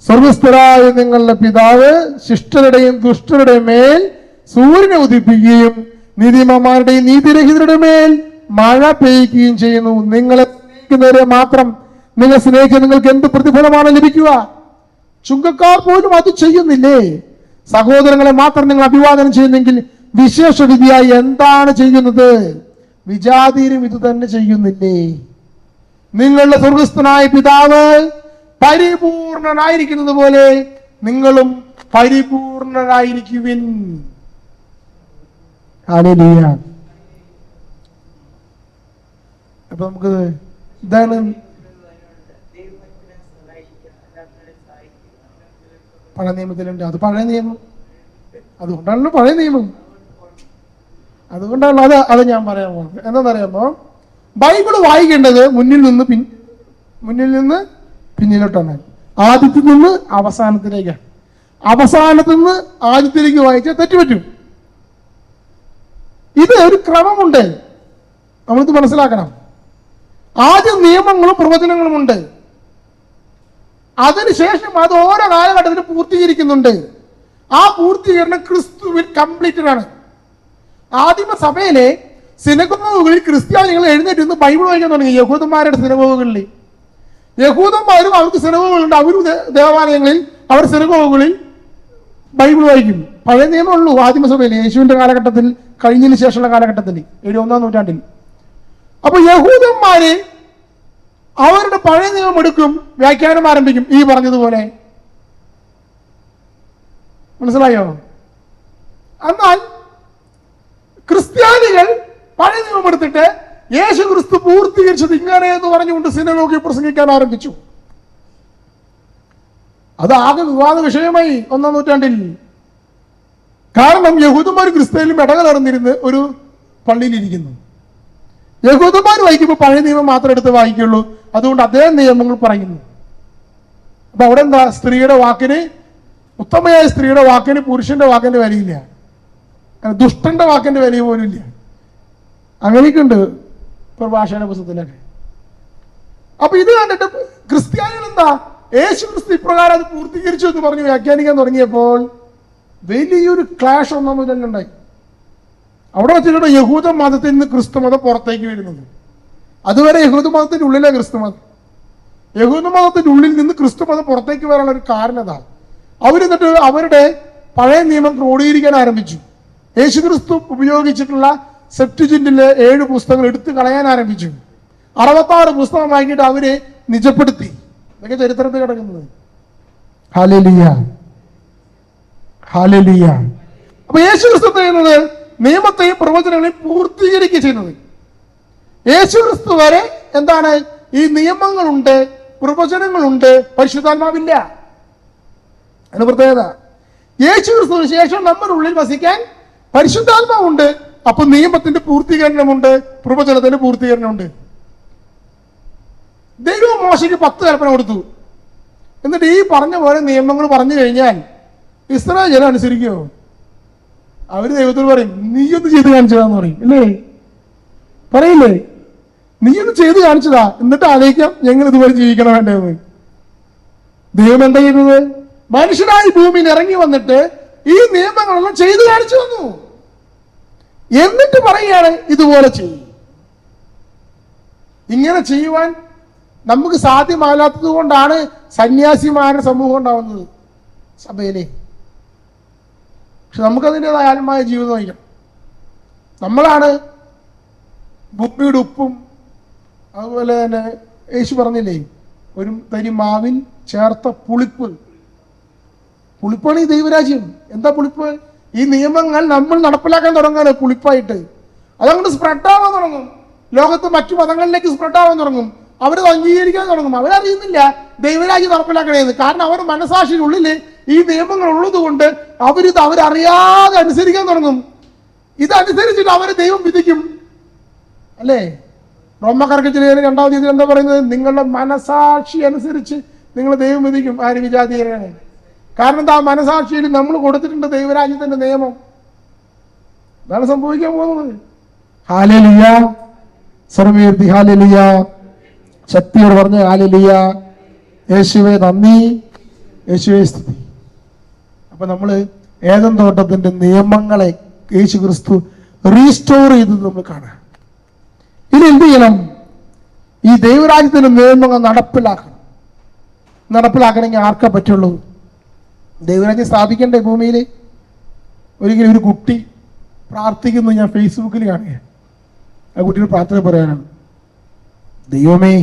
[SPEAKER 1] സ്വർഗസ്ഥരായ നിങ്ങളുടെ പിതാവ് ശിഷ്ടരുടെയും ദുഷ്ടരുടെയും മേൽ സൂര്യനെ ഉദിപ്പിക്കുകയും നീതിമാന്മാരുടെയും നീതിരഹിതരുടെ മേൽ മഴ പെയ്യുകയും ചെയ്യുന്നു. നിങ്ങളെ സ്നേഹിക്കുന്നവരെ മാത്രം നിങ്ങൾ സ്നേഹിച്ച നിങ്ങൾക്ക് എന്ത് പ്രതിഫലമാണ് ലഭിക്കുക? ചുങ്കക്കാർ പോലും അത് ചെയ്യുന്നില്ലേ? സഹോദരങ്ങളെ മാത്രം നിങ്ങൾ അഭിവാദനം ചെയ്യുന്നെങ്കിൽ വിശേഷ വിധിയായി എന്താണ് ചെയ്യുന്നത്? വിജാതീരും ഇത് തന്നെ ചെയ്യുന്നില്ലേ? നിങ്ങളുടെ സ്വർഗസ്ഥനായ പിതാവ് പരിപൂർണനായിരിക്കുന്നത് പോലെ നിങ്ങളും പരിപൂർണരായിരിക്കുവിൻ. ഹല്ലേലൂയ. അപ്പൊ നമുക്ക് ഇതാണ് പഴയ നിയമത്തിലുണ്ട്. അത് പഴയ നിയമം, അതുകൊണ്ടാണല്ലോ പഴയ നിയമം. അതുകൊണ്ടാണല്ലോ അത് ഞാൻ പറയാൻ പോകുന്നത്. എന്താണെന്നറിയാമോ? ബൈബിള് വായിക്കേണ്ടത് മുന്നിൽ നിന്ന് പിന്നിലോട്ടാണ്. ആദ്യത്തിൽ നിന്ന് അവസാനത്തിലേക്കാണ്. അവസാനത്തിൽ നിന്ന് ആദ്യത്തിലേക്ക് വായിച്ചാൽ തെറ്റുപറ്റും. ഇത് ഒരു ക്രമമുണ്ട്, നമ്മളിത് മനസ്സിലാക്കണം. ആദ്യം നിയമങ്ങളും പ്രവചനങ്ങളും ഉണ്ട്, അതിനുശേഷം അത് ഓരോ കാലഘട്ടത്തിലും പൂർത്തീകരിക്കുന്നുണ്ട്. ആ പൂർത്തീകരണം ക്രിസ്തുവിൽ കംപ്ലീറ്റഡ് ആണ്. ആദിമ സഭയിലെ സിനഗോഗുകളിൽ ക്രിസ്ത്യാനികൾ എഴുന്നേറ്റ് നിന്ന് ബൈബിൾ വായിക്കാൻ തുടങ്ങി. യഹൂദന്മാരുടെ സിനഗോഗുകളിൽ യഹൂദന്മാരും അവർക്ക് സിനഗോഗുകളുണ്ട്. അവരും ദേവാലയങ്ങളിൽ അവർ സിനഗോഗുകളിൽ ബൈബിൾ വായിക്കും. പഴയ നിയമമുള്ളൂ ആദിമസഭയിൽ, യേശുവിന്റെ കാലഘട്ടത്തിൽ, കഴിഞ്ഞതിന് ശേഷമുള്ള കാലഘട്ടത്തിൽ, 71-ാം നൂറ്റാണ്ടിൽ. അപ്പൊ യഹൂദന്മാര് അവരുടെ പഴയ നിയമം എടുക്കും, വ്യാഖ്യാനം ആരംഭിക്കും ഈ പറഞ്ഞതുപോലെ. മനസ്സിലായോ? എന്നാൽ ക്രിസ്ത്യാനികൾ പഴയ നിയമം എടുത്തിട്ട് യേശു ക്രിസ്തു പൂർത്തീകരിച്ചത് ഇങ്ങനെ എന്ന് പറഞ്ഞുകൊണ്ട് സിനഗോഗിൽ പ്രസംഗിക്കാൻ ആരംഭിച്ചു. അത് ആകെ വിവാദ വിഷയമായി 1-ാം നൂറ്റാണ്ടിൽ. കാരണം യഹൂദന്മാർ ക്രിസ്ത്യാനിലും ഇടകലർന്നിരുന്ന് ഒരു പള്ളിയിലിരിക്കുന്നു. യഹൂദന്മാർ വായിക്കുമ്പോൾ പഴയ നിയമം മാത്രം എടുത്ത് വായിക്കുള്ളൂ, അതുകൊണ്ട് അതേ നിയമങ്ങൾ പറയുന്നു. അപ്പൊ അവിടെ എന്താ? സ്ത്രീയുടെ വാക്കിന്, ഉത്തമയായ സ്ത്രീയുടെ വാക്കിന് പുരുഷന്റെ വാക്കിന്റെ വിലയില്ല, ദുഷ്ടന്റെ വാക്കിന്റെ വില പോലും ഇല്ല. അങ്ങനെയൊക്കെ ഉണ്ട് പ്രഭാഷണ പുസ്തകത്തിലൊക്കെ. അപ്പൊ ഇത് കണ്ടിട്ട് ക്രിസ്ത്യാനികൾ എന്താ, യേശു ക്രിസ്തു ഇപ്രകാരം അത് പൂർത്തീകരിച്ചു എന്ന് പറഞ്ഞ് വ്യാഖ്യാനിക്കാൻ തുടങ്ങിയപ്പോൾ വലിയൊരു ക്ലാഷ് 1-ാം നൂറ്റാണ്ടിലുണ്ടായി. അവിടെ വെച്ചിട്ടാണ് യഹൂദ മതത്തിൽ നിന്ന് ക്രിസ്തു മതം പുറത്തേക്ക് വരുന്നത്. അതുവരെ യഹൂദ മതത്തിന്റെ ഉള്ളിലെ ക്രിസ്തു മതം. യഹൂദ മതത്തിന്റെ ഉള്ളിൽ നിന്ന് ക്രിസ്തു മതം പുറത്തേക്ക് വരാനുള്ള ഒരു കാരണം അതാണ്. അവരെന്നിട്ട് അവരുടെ പഴയ നിയമം ക്രോഡീകരിക്കാൻ ആരംഭിച്ചു. യേശു ക്രിസ്തു ഉപയോഗിച്ചിട്ടുള്ള സെപ്റ്റുജിന്റിലെ 7 പുസ്തകങ്ങൾ എടുത്തു കളയാൻ ആരംഭിച്ചു. 66 പുസ്തകം വാങ്ങിയിട്ട് അവര് നിജപ്പെടുത്തി. ഇതൊക്കെ ചരിത്രത്തിൽ കിടക്കുന്നത്. Hallelujah, hallelujah. അപ്പൊ യേശു ക്രിസ്തു ചെയ്യുന്നത് നിയമത്തെയും പ്രവചനങ്ങളെയും പൂർത്തീകരിക്കുക ചെയ്യുന്നത്. യേശു ക്രിസ്തു വരെ എന്താണ്? ഈ നിയമങ്ങളുണ്ട്, പ്രവചനങ്ങളുണ്ട്, പരിശുദ്ധാത്മാവില്ല. അതിന് പ്രത്യേകത. യേശു ക്രിസ്തുവിന് ശേഷം നമ്മുടെ ഉള്ളിൽ വസിക്കാൻ പരിശുദ്ധാത്മാവുണ്ട്. അപ്പൊ നിയമത്തിന്റെ പൂർത്തീകരണമുണ്ട്, പ്രവചനത്തിന്റെ പൂർത്തീകരണമുണ്ട്. ദൈവം മോശയ്ക്ക് 10 കൽപ്പന കൊടുത്തു. എന്നിട്ട് ഈ പറഞ്ഞ പോലെ നിയമങ്ങൾ പറഞ്ഞു കഴിഞ്ഞാൽ ഇസ്രായേൽ ജനം അനുസരിക്കുമോ? അവര് ദൈവത്തോട് പറയും, നീയൊന്ന് ചെയ്ത് കാണിച്ചതാന്ന് പറയും. ഇല്ലേ? പറയില്ലേ? നീയൊന്ന് ചെയ്ത് കാണിച്ചതാ, എന്നിട്ട് ആലോചിക്കാം ഞങ്ങൾ ഇതുപോലെ ജീവിക്കണം വേണ്ടതെന്ന്. ദൈവം എന്താ ചെയ്യുന്നത്? മനുഷ്യനായി ഭൂമിയിൽ ഇറങ്ങി വന്നിട്ട് ഈ നിയമങ്ങളെല്ലാം ചെയ്തു കാണിച്ചു വന്നു. എന്നിട്ട് പറയുകയാണ് ഇതുപോലെ ചെയ്യും. ഇങ്ങനെ ചെയ്യുവാൻ നമുക്ക് സാധ്യമല്ലാത്തത് കൊണ്ടാണ് സന്യാസിമാരുടെ സമൂഹം ഉണ്ടാവുന്നത് സഭയിലെ. പക്ഷെ നമുക്കതിൻ്റെതായ ആത്മായ ജീവിതം നയിക്കണം. നമ്മളാണ് ഭൂമിയുടെ ഉപ്പും. അതുപോലെ തന്നെ യേശു പറഞ്ഞില്ലേ, ഒരു തരി മാവിൽ ചേർത്ത പുളിപ്പ്. പുളിപ്പാണ് ഈ ദൈവരാജ്യം. എന്താ പുളിപ്പ്? ഈ നിയമങ്ങൾ നമ്മൾ നടപ്പിലാക്കാൻ തുടങ്ങാണ് പുളിപ്പായിട്ട്. അതങ്ങോട്ട് സ്പ്രെഡാവാൻ തുടങ്ങും. ലോകത്ത് മറ്റു മതങ്ങളിലേക്ക് സ്പ്രെഡാവാൻ തുടങ്ങും. അവരത് അംഗീകരിക്കാൻ തുടങ്ങും. അവരറിയുന്നില്ല ദൈവരാജ്യം നടപ്പിലാക്കണേന്ന്. കാരണം അവരുടെ മനസാക്ഷിയിലുള്ളിൽ ഈ നിയമങ്ങൾ ഉള്ളത് കൊണ്ട് അവരറിയാതെ അനുസരിക്കാൻ തുടങ്ങും. ഇതനുസരിച്ചിട്ട് അവരെ ദൈവം വിധിക്കും. അല്ലേ? റോമക്കാർക്ക് 2-ാം തീയതി എന്താ പറയുന്നത്? നിങ്ങളുടെ മനസാക്ഷി അനുസരിച്ച് നിങ്ങൾ ദൈവം വിധിക്കും. ആര്? വിജാതീയരാണ്. കാരണം എന്താ? മനസാക്ഷിയിൽ നമ്മൾ കൊടുത്തിട്ടുണ്ട് ദൈവരാജ്യത്തിന്റെ നിയമം. അതാണ് സംഭവിക്കാൻ പോകുന്നത്. ഹല്ലേലൂയ. സർവ്വീർത്തി ഹല്ലേലൂയ. ശക്തിയോട് പറഞ്ഞ ഹല്ലേലൂയ. യേശുവേ നന്ദി, യേശുവേ സ്തുതി. അപ്പൊ നമ്മള് ഏദൻ തോട്ടത്തിന്റെ നിയമങ്ങളെ യേശു ക്രിസ്തു റീസ്റ്റോർ ചെയ്തത് നമ്മൾ കാണാം. ഇനി എന്ത് ചെയ്യണം? ഈ ദൈവരാജ്യത്തിന്റെ നിയമങ്ങൾ നടപ്പിലാക്കണം. നടപ്പിലാക്കണമെങ്കിൽ ആർക്കാ പറ്റുള്ളൂ? ദൈവരാജ്യം സ്ഥാപിക്കണ്ടേ ഭൂമിയിൽ? ഒരിക്കലും ഒരു കുട്ടി പ്രാർത്ഥിക്കുന്നു, ഞാൻ ഫേസ്ബുക്കിൽ കാണുക. ആ കുട്ടിയുടെ പ്രാർത്ഥന പറയാനാണ്, ദൈവമേ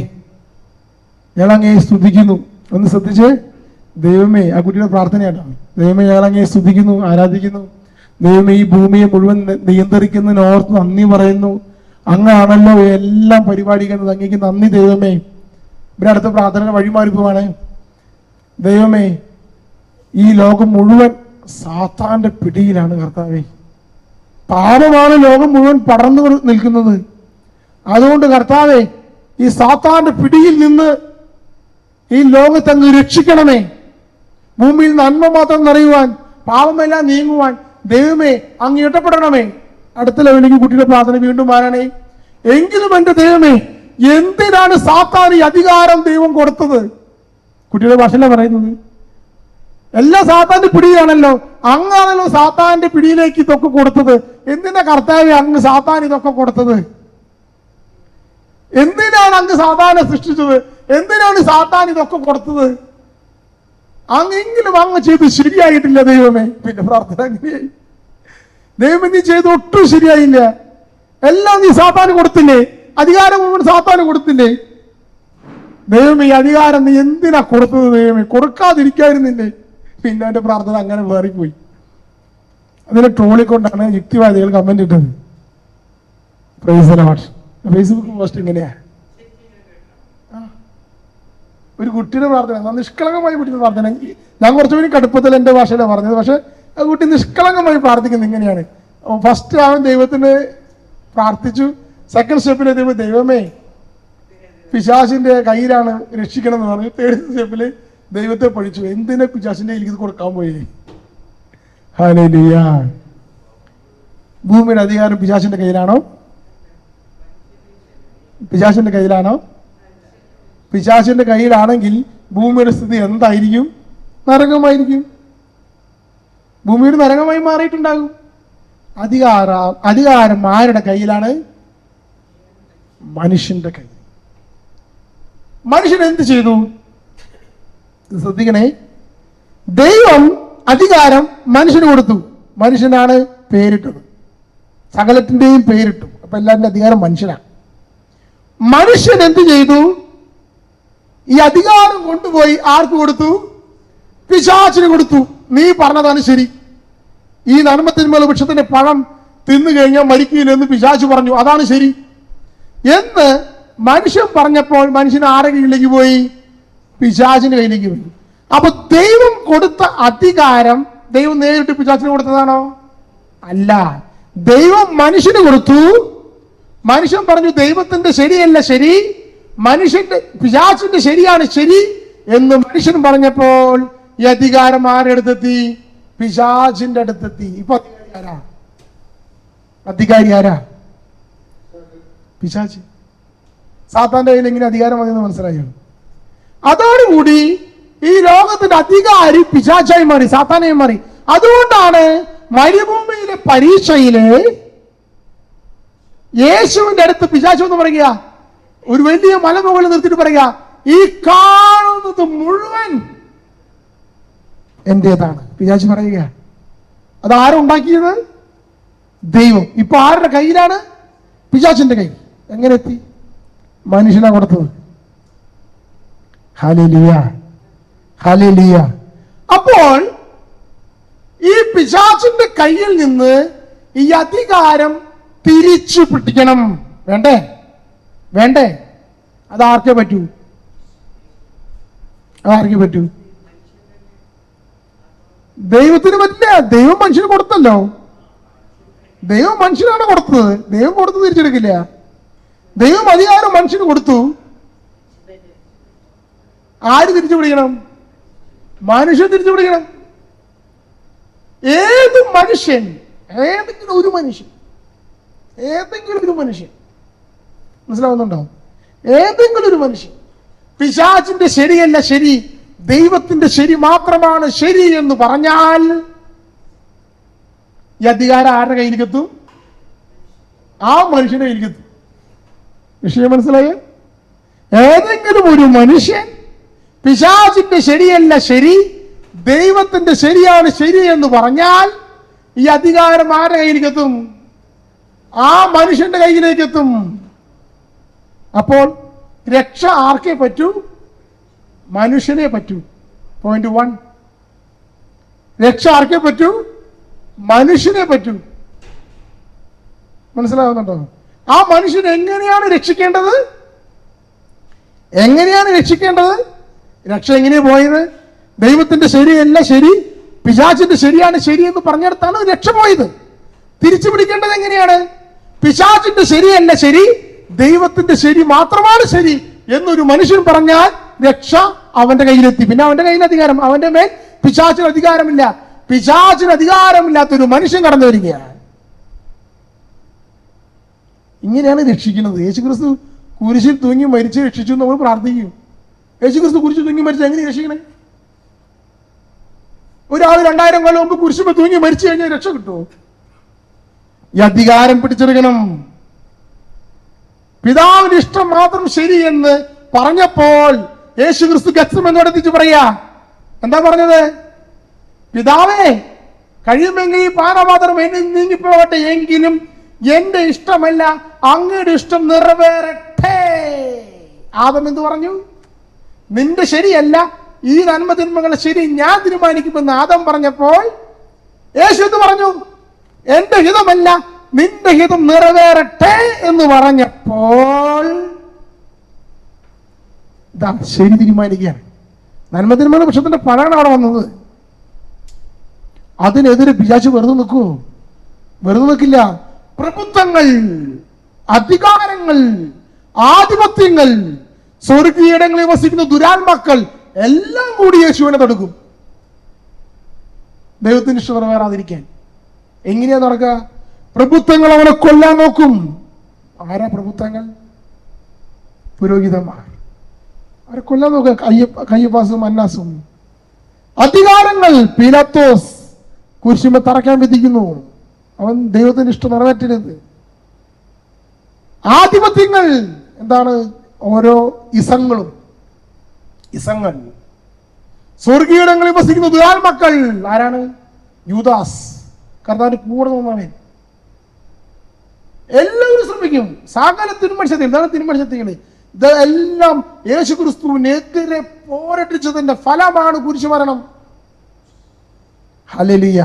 [SPEAKER 1] ഞാൻ അങ്ങേ സ്തുതിക്കുന്നു. ഒന്ന് ശ്രദ്ധിച്ച്, ദൈവമേ, ആ കുട്ടിയുടെ പ്രാർത്ഥനയാണ്. ദൈവമേ ഞാൻ അങ്ങേ സ്തുതിക്കുന്നു, ആരാധിക്കുന്നു. ദൈവമേ ഈ ഭൂമിയെ മുഴുവൻ നിയന്ത്രിക്കുന്നതിന് ഓർത്ത് നന്ദി പറയുന്നു. അങ്ങാണല്ലോ എല്ലാം പരിപാലിക്കുന്നത്, അങ്ങേക്ക് നന്ദി ദൈവമേ. ഇവിടെ അടുത്ത പ്രാർത്ഥന വഴിമാറിപ്പോവാണ്. ദൈവമേ ഈ ലോകം മുഴുവൻ സാത്താന്റെ പിടിയിലാണ് കർത്താവേ. പാപമാണ് ലോകം മുഴുവൻ പടർന്നു നിൽക്കുന്നത്. അതുകൊണ്ട് കർത്താവേ ഈ സാത്താന്റെ പിടിയിൽ നിന്ന് ഈ ലോകത്തെ അങ്ങ് രക്ഷിക്കണമേ. ഭൂമിയിൽ നന്മ മാത്രം നിറയുവാൻ, പാപമെല്ലാം നീങ്ങുവാൻ ദൈവമേ അങ്ങ് ഇടപെടണമേ. അടുത്ത ലെവലിലേക്ക് കുട്ടിയുടെ പ്രാർത്ഥന വീണ്ടും മാറണേ. എങ്കിലും എന്റെ ദൈവമേ, എന്തിനാണ് സാത്താൻ ഈ അധികാരം ദൈവം കൊടുത്തത്? കുട്ടിയുടെ ഭാഷയിലാണ് പറയുന്നത്. എല്ലാ സാത്താന്റെ പിടിയാണല്ലോ, അങ്ങാണല്ലോ സാത്താന്റെ പിടിയിലേക്ക് ഇതൊക്കെ കൊടുത്തത്. എന്തിനാ കർത്താവേ അങ്ങ് സാത്താൻ ഇതൊക്കെ കൊടുത്തത്? എന്തിനാണ് അങ്ങ് സാത്താനെ സൃഷ്ടിച്ചത്? എന്തിനാണ് സാത്താൻ ഇതൊക്കെ കൊടുത്തത്? അങ്ങെങ്കിലും അങ്ങ് ചെയ്ത് ശരിയായിട്ടില്ല ദൈവമേ. പിന്നെ പ്രാർത്ഥന അങ്ങനെയായി. ദൈവം നീ ചെയ്ത് ഒട്ടും ശരിയായില്ല. എല്ലാം നീ സാത്താന് കൊടുത്തില്ലേ? അധികാരം മുഴുവൻ സാത്താന് കൊടുത്തില്ലേ? ദൈവമേ ഈ അധികാരം നീ എന്തിനാ കൊടുത്തത്? ദൈവമേ കൊടുക്കാതിരിക്കായിരുന്നില്ലേ? പിന്നെ എന്റെ പ്രാർത്ഥന അങ്ങനെ വേറിപ്പോയി. അതിനെ ട്രോളിക്കൊണ്ടാണ് യുക്തിവാദികൾ കമന്റ് ഇട്ടത്. ഫേസ്ബുക്ക് പോസ്റ്റ് ഇങ്ങനെയാ, ഒരു കുട്ടിയുടെ പ്രാർത്ഥന, നിഷ്കളങ്കമായി കുട്ടിയുടെ പ്രാർത്ഥന. ഞാൻ കുറച്ചുകൂടി കടുപ്പത്തിൽ എൻ്റെ ഭാഷയിലാണ് പറഞ്ഞത്. പക്ഷെ ആ കുട്ടി നിഷ്കളങ്കമായി പ്രാർത്ഥിക്കുന്നത് ഇങ്ങനെയാണ്. ഫസ്റ്റ് അവൻ ദൈവത്തിന് പ്രാർത്ഥിച്ചു. സെക്കൻഡ് സ്റ്റെപ്പിൽ ദൈവമേ പിശാചിന്റെ കയ്യിലാണ് രക്ഷിക്കണം എന്ന് പറഞ്ഞു. തേർഡ് സ്റ്റെപ്പില് ദൈവത്തെ പഠിച്ചു. എന്തിനാ പിശാചിന്റെ കയ്യിൽ ഇത് കൊടുക്കാൻ പോയി? ഹല്ലേലൂയ. ഭൂമിയുടെ അധികാരം പിശാചിന്റെ കയ്യിലാണോ? പിശാചിന്റെ കയ്യിലാണോ? പിശാചിന്റെ കയ്യിലാണെങ്കിൽ ഭൂമിയുടെ സ്ഥിതി എന്തായിരിക്കും? നരകമായിരിക്കും. ഭൂമിയുടെ നരകമായി മാറിയിട്ടുണ്ടാകും. അധികാരം ആരുടെ കയ്യിലാണ്? മനുഷ്യന്റെ കയ്യിൽ. മനുഷ്യൻ എന്ത് ചെയ്തു? ശ്രദ്ധിക്കണേ. ദൈവം അധികാരം മനുഷ്യന് കൊടുത്തു. മനുഷ്യനാണ് പേരിട്ടത്. സകലത്തിന്റെയും പേരിട്ടു. അപ്പൊ എല്ലാവരുടെ അധികാരം മനുഷ്യനാണ്. മനുഷ്യൻ എന്ത് ചെയ്തു? ഈ അധികാരം കൊണ്ടുപോയി ആർക്ക് കൊടുത്തു? പിശാചിന് കൊടുത്തു. നീ പറഞ്ഞതാണ് ശരി, ഈ നന്മത്തിന്മേൽ വൃക്ഷത്തിന്റെ പഴം തിന്നു കഴിഞ്ഞാൽ മരിക്കില്ലെന്ന് പിശാച് പറഞ്ഞു, അതാണ് ശരി എന്ന് മനുഷ്യൻ പറഞ്ഞപ്പോൾ മനുഷ്യൻ ആരുടെ കയ്യിലേക്ക് പോയി? പിശാചിന്റെ കയ്യിലേക്ക് പോയി. അപ്പൊ ദൈവം കൊടുത്ത അധികാരം ദൈവം നേരിട്ട് പിശാചിന് കൊടുത്തതാണോ? അല്ല. ദൈവം മനുഷ്യന് കൊടുത്തു. മനുഷ്യൻ പറഞ്ഞു ദൈവത്തിന്റെ ശരിയല്ല ശരി, മനുഷ്യന്റെ പിശാചിന്റെ ശരിയാണ് ശരി എന്ന് മനുഷ്യൻ പറഞ്ഞപ്പോൾ ഈ അധികാരം ആരുടെ അടുത്തെത്തി? പിശാചിന്റെ അടുത്തെത്തി. ഇപ്പൊ അധികാരി ആരാ? പിശാച്. സാത്താന്റെ കയ്യിൽ എങ്ങനെ അധികാരം വന്നെന്ന് മനസ്സിലായോ? അതോടുകൂടി ഈ ലോകത്തിന്റെ അധികാരി പിശാചായി മാറി, സാത്താനായി മാറി. അതുകൊണ്ടാണ് മരുഭൂമിയിലെ പരീക്ഷയില് യേശുവിന്റെ അടുത്ത് പിശാച് എന്ന് പറയുക, ഒരു വലിയ മലമുകളിൽ നിർത്തിയിട്ട് പറയുക, ഈ കാണുന്നത് മുഴുവൻ എന്റേതാണ്. പിശാച് പറയുക. അത് ആരുണ്ടാക്കിയത്? ദൈവം. ഇപ്പൊ ആരുടെ കയ്യിലാണ്? പിശാചിന്റെ കയ്യിൽ. എങ്ങനെ എത്തി? മനുഷ്യനാ കൊടുത്തത്. Hallelujah, hallelujah. അപ്പോൾ ഈ പിശാചിന്റെ കയ്യിൽ നിന്ന് ഈ അധികാരം തിരിച്ചു പിടിക്കണം. വേണ്ടേ? വേണ്ടേ? അതാർക്കേ പറ്റൂ? അതാർക്കേ പറ്റൂ? ദൈവത്തിന് പറ്റില്ല. ദൈവം മനുഷ്യന് കൊടുത്തല്ലോ. ദൈവം മനുഷ്യനാണ് കൊടുത്തത്. ദൈവം കൊടുത്ത് തിരിച്ചെടുക്കില്ല. ദൈവം അധികാരം മനുഷ്യന് കൊടുത്തു. ആര് തിരിച്ചു പിടിക്കണം? മനുഷ്യൻ തിരിച്ചു പിടിക്കണം. ഏത് മനുഷ്യൻ, ഏതെങ്കിലും ഒരു മനുഷ്യൻ, ഏതെങ്കിലും ഒരു മനുഷ്യൻ, മനസ്സിലാവുന്നുണ്ടോ? ഏതെങ്കിലും ഒരു മനുഷ്യൻ പിശാചിന്റെ ശരിയല്ല ശരി, ദൈവത്തിന്റെ ശരി മാത്രമാണ് ശരി എന്ന് പറഞ്ഞാൽ ഈ അധികാരം ആരുടെ കയ്യിലേക്കെത്തും? ആ മനുഷ്യന്റെ കയ്യിലേക്കെത്തും. വിഷയം മനസ്സിലായോ? ഏതെങ്കിലും ഒരു മനുഷ്യൻ പിശാചിന്റെ ശരിയല്ല ശരി, ദൈവത്തിന്റെ ശരിയാണ് ശരി എന്ന് പറഞ്ഞാൽ ഈ അധികാരം ആരുടെ കയ്യിലേക്കെത്തും? ആ മനുഷ്യന്റെ കയ്യിലേക്കെത്തും. അപ്പോൾ രക്ഷ ആർക്കേ പറ്റൂ? മനുഷ്യനെ പറ്റൂ. പോയിന്റ് 1. രക്ഷ ആർക്കേ പറ്റൂ? മനുഷ്യനെ പറ്റൂ. മനസ്സിലാവുന്നുണ്ടോ? ആ മനുഷ്യൻ എങ്ങനെയാണ് രക്ഷിക്കേണ്ടത്? എങ്ങനെയാണ് രക്ഷിക്കേണ്ടത്? രക്ഷ എങ്ങനെയാ പോയത്? ദൈവത്തിന്റെ ശരിയല്ല ശരി, പിശാചിന്റെ ശരിയാണ് ശരി എന്ന് പറഞ്ഞെടുത്താണ് രക്ഷ പോയത്. തിരിച്ചു പിടിക്കേണ്ടത് എങ്ങനെയാണ്? പിശാചിന്റെ ശരിയല്ല ശരി, ദൈവത്തിന്റെ ശരി മാത്രമാണ് ശരി എന്നൊരു മനുഷ്യൻ പറഞ്ഞാൽ രക്ഷ അവന്റെ കയ്യിലെത്തി. പിന്നെ അവന്റെ കയ്യിൽ അധികാരം, അവന്റെ മേൽ പിശാചിന് അധികാരമില്ല. പിശാചിന് അധികാരമില്ലാത്തൊരു മനുഷ്യൻ കടന്നു വരികയാണ്. ഇങ്ങനെയാണ് രക്ഷിക്കുന്നത്. യേശുക്രിസ്തു കുരിശിൽ തൂങ്ങി മരിച്ച് രക്ഷിച്ചു നമ്മൾ പ്രാർത്ഥിക്കും. യേശുക്രിസ്തു കുരിശിൽ തൂങ്ങി മരിച്ച് എങ്ങനെ രക്ഷിക്കണേ? ഒരാൾ 2000 കൊല്ലം മുമ്പ് കുരിശുമ തൂങ്ങി മരിച്ചു കഴിഞ്ഞാൽ രക്ഷ കിട്ടുമോ? ഈ അധികാരം പിടിച്ചെടുക്കണം. പിതാവിന്റെ ഇഷ്ടം മാത്രം ശരിയെന്ന് പറഞ്ഞപ്പോൾ യേശു ക്രിസ്തു ഗത്സമനോട് എത്തിച്ചു പറയാ, എന്താ പറഞ്ഞത്? പിതാവേ, കഴിയുമെങ്കിൽ ഈ പാനപാത്രം എന്നിൽ നീങ്ങിപ്പോകട്ടെ, എങ്കിലും എന്റെ ഇഷ്ടമല്ല അങ്ങയുടെ ഇഷ്ടം നിറവേറട്ടെ. ആദം എന്ത് പറഞ്ഞു? നിന്റെ ശരിയല്ല, ഈ നന്മ തിന്മകളുടെ ശരി ഞാൻ തീരുമാനിക്കുമെന്ന് ആദം പറഞ്ഞപ്പോൾ യേശു എന്ത് പറഞ്ഞു? എന്റെ ഹിതമല്ല നിന്റെ ഹിതം നിറവേറട്ടെ എന്ന് പറഞ്ഞപ്പോൾ ഇതാ ശരി തീരുമാനിക്കുകയാണ്. നന്മ തിന്മകളുടെ പക്ഷത്തിന്റെ പഴമാണ് അവിടെ വന്നത്. അതിനെതിരെ പിശാച് വെറുതെ നിൽക്കൂ? വെറുതെ നിൽക്കില്ല. പ്രഭുത്വങ്ങൾ, അധികാരങ്ങൾ, ആധിപത്യങ്ങൾ, സ്വർഗീയങ്ങളിൽ വസിക്കുന്ന ദുരാത്മാക്കൾ എല്ലാം കൂടി യേശുവിനെ തടുക്കും, ദൈവത്തിന് ഇഷ്ടം നിറവേറാതിരിക്കാൻ. എങ്ങനെയാ നടക്കുക? പ്രഭുത്വങ്ങൾ അവനെ കൊല്ലാൻ നോക്കും. ആരാ പ്രഭുത്വങ്ങൾ? പുരോഹിതന്മാർ. അവരെ കൊല്ലാൻ നോക്കുക, കയ്യപ്പാസും അന്നാസും. അധികാരങ്ങൾ, പീലാത്തോസ് കുരിശുമേൽ തറയ്ക്കാൻ വിധിക്കുന്നു, അവൻ ദൈവത്തിന് ഇഷ്ടം നിറവേറ്റരുത്. ആധിപത്യങ്ങൾ എന്താണ്? ഓരോ ഇസങ്ങളും, ഇസങ്ങൾ. സ്വർഗീയങ്ങളിൽ വസിക്കുന്ന ദുരാത്മാക്കൾ ആരാണ്? യൂദാസ്, കർത്താവിന്റെ കൂടെ നിന്നവൻ. എല്ലാവരും ശ്രമിക്കും. സകല തിന്മശക്തി, എന്താണ് തിന്മശക്തികൾ? ഇതെല്ലാം യേശു ക്രിസ്തുവിനെതിരെ പോരടിച്ചതിന്റെ ഫലമാണ് കുരിശുമരണം. ഹല്ലേലൂയ.